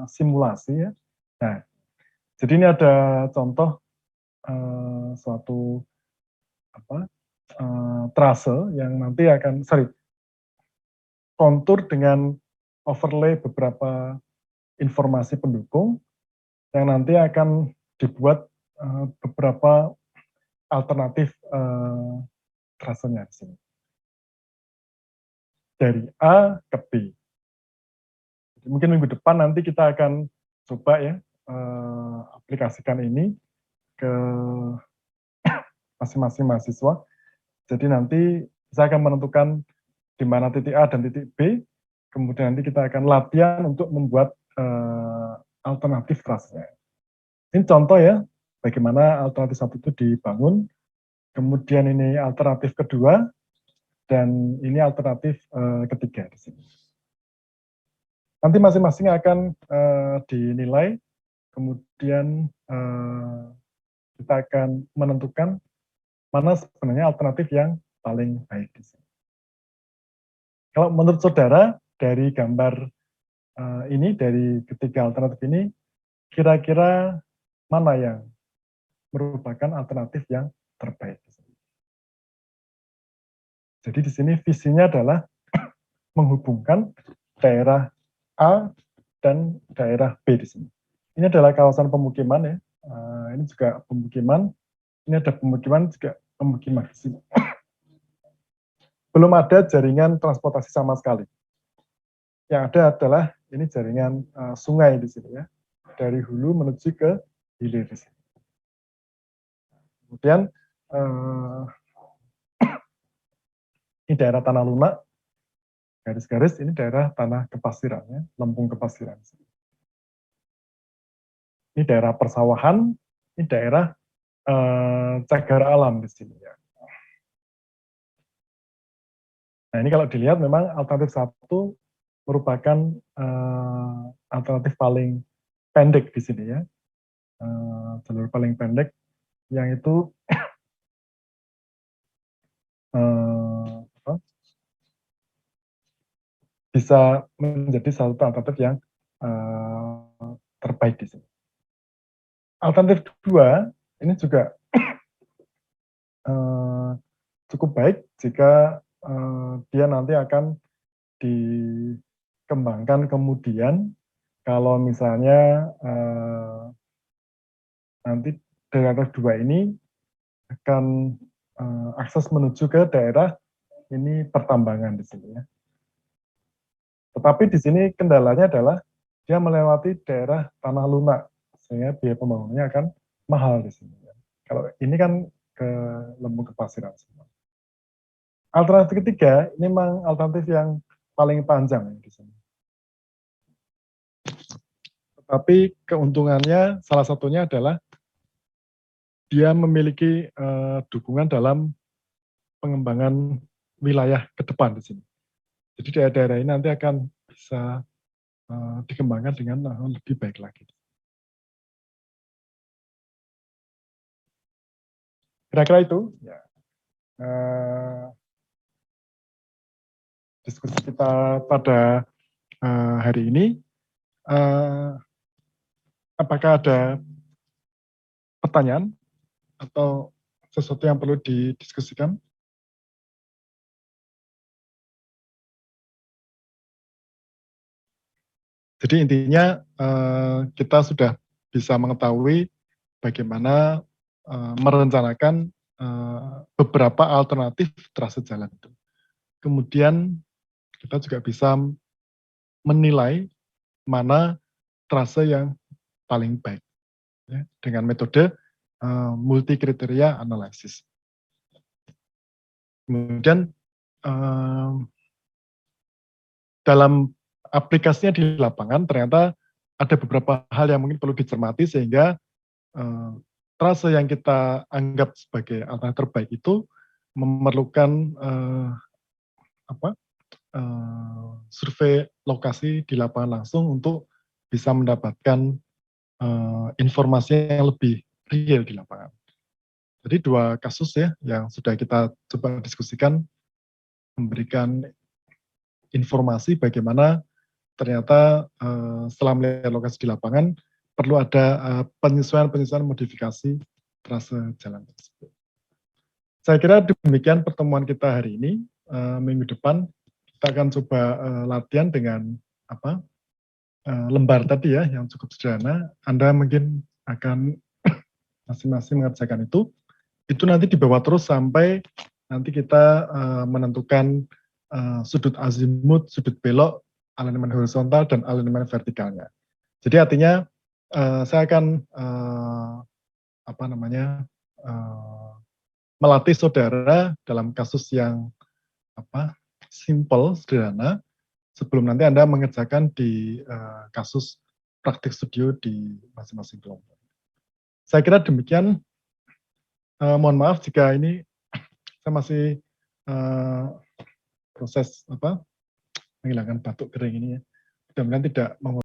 simulasi ya. Nah, jadi ini ada contoh suatu trase yang nanti akan kontur dengan overlay beberapa informasi pendukung yang nanti akan dibuat beberapa alternatif trasenya di sini. Dari A ke B. Mungkin minggu depan nanti kita akan coba ya aplikasikan ini ke masing-masing mahasiswa. Jadi nanti saya akan menentukan di mana titik A dan titik B, kemudian nanti kita akan latihan untuk membuat alternatif trasenya. Ini contoh ya, bagaimana alternatif satu itu dibangun, kemudian ini alternatif kedua, dan ini alternatif ketiga di sini. Nanti masing-masing akan dinilai, kemudian kita akan menentukan mana sebenarnya alternatif yang paling baik di sini. Kalau menurut saudara, dari gambar ini, dari ketiga alternatif ini, kira-kira mana yang merupakan alternatif yang terbaik? Jadi di sini visinya adalah menghubungkan daerah A dan daerah B di sini. Ini adalah kawasan pemukiman ya. Ini juga pemukiman. Ini ada pemukiman juga pemukiman di sini. Belum ada jaringan transportasi sama sekali. Yang ada adalah ini jaringan sungai di sini ya. Dari hulu menuju ke hilir di sini. Kemudian ini daerah tanah lunak, garis-garis ini daerah tanah kepasiran, ya, lempung kepasiran. Ini daerah persawahan, ini daerah cagar alam di sini. Ya. Nah ini kalau dilihat memang alternatif satu merupakan alternatif paling pendek di sini ya, jalur paling pendek yang itu bisa menjadi satu alternatif yang terbaik di sini. Alternatif kedua ini juga cukup baik jika dia nanti akan dikembangkan kemudian kalau misalnya nanti daerah kedua ini akan akses menuju ke daerah ini pertambangan di sini ya. Tetapi di sini kendalanya adalah dia melewati daerah tanah lunak, sehingga biaya pembangunannya akan mahal di sini. Kalau ini kan ke lembung kepasiran semua. Alternatif ketiga, ini memang alternatif yang paling panjang di sini. Tetapi keuntungannya salah satunya adalah dia memiliki dukungan dalam pengembangan wilayah ke depan di sini. Jadi daerah-daerah ini nanti akan bisa dikembangkan dengan lebih baik lagi. Kira-kira itu ya, diskusi kita pada hari ini. Apakah ada pertanyaan atau sesuatu yang perlu didiskusikan? Jadi intinya kita sudah bisa mengetahui bagaimana merencanakan beberapa alternatif trase jalan itu. Kemudian kita juga bisa menilai mana trase yang paling baik ya, dengan metode multi kriteria analisis. Kemudian dalam aplikasinya di lapangan ternyata ada beberapa hal yang mungkin perlu dicermati sehingga trase yang kita anggap sebagai alternatif terbaik itu memerlukan survei lokasi di lapangan langsung untuk bisa mendapatkan informasi yang lebih real di lapangan. Jadi 2 kasus ya yang sudah kita coba diskusikan memberikan informasi bagaimana ternyata setelah melihat lokasi di lapangan perlu ada penyesuaian modifikasi trase jalan tersebut. Saya kira demikian pertemuan kita hari ini. Minggu depan kita akan coba latihan dengan lembar tadi ya yang cukup sederhana. Anda mungkin akan masing-masing mengerjakan itu nanti dibawa terus sampai nanti kita menentukan sudut azimut, sudut belok, alinemen horizontal dan alinemen vertikalnya. Jadi artinya saya akan melatih saudara dalam kasus yang simple, sederhana, sebelum nanti Anda mengerjakan di kasus praktik studio di masing-masing kelompok. Saya kira demikian. Mohon maaf jika ini saya masih proses menghilangkan batuk kering ini ya. Mudah-mudahan tidak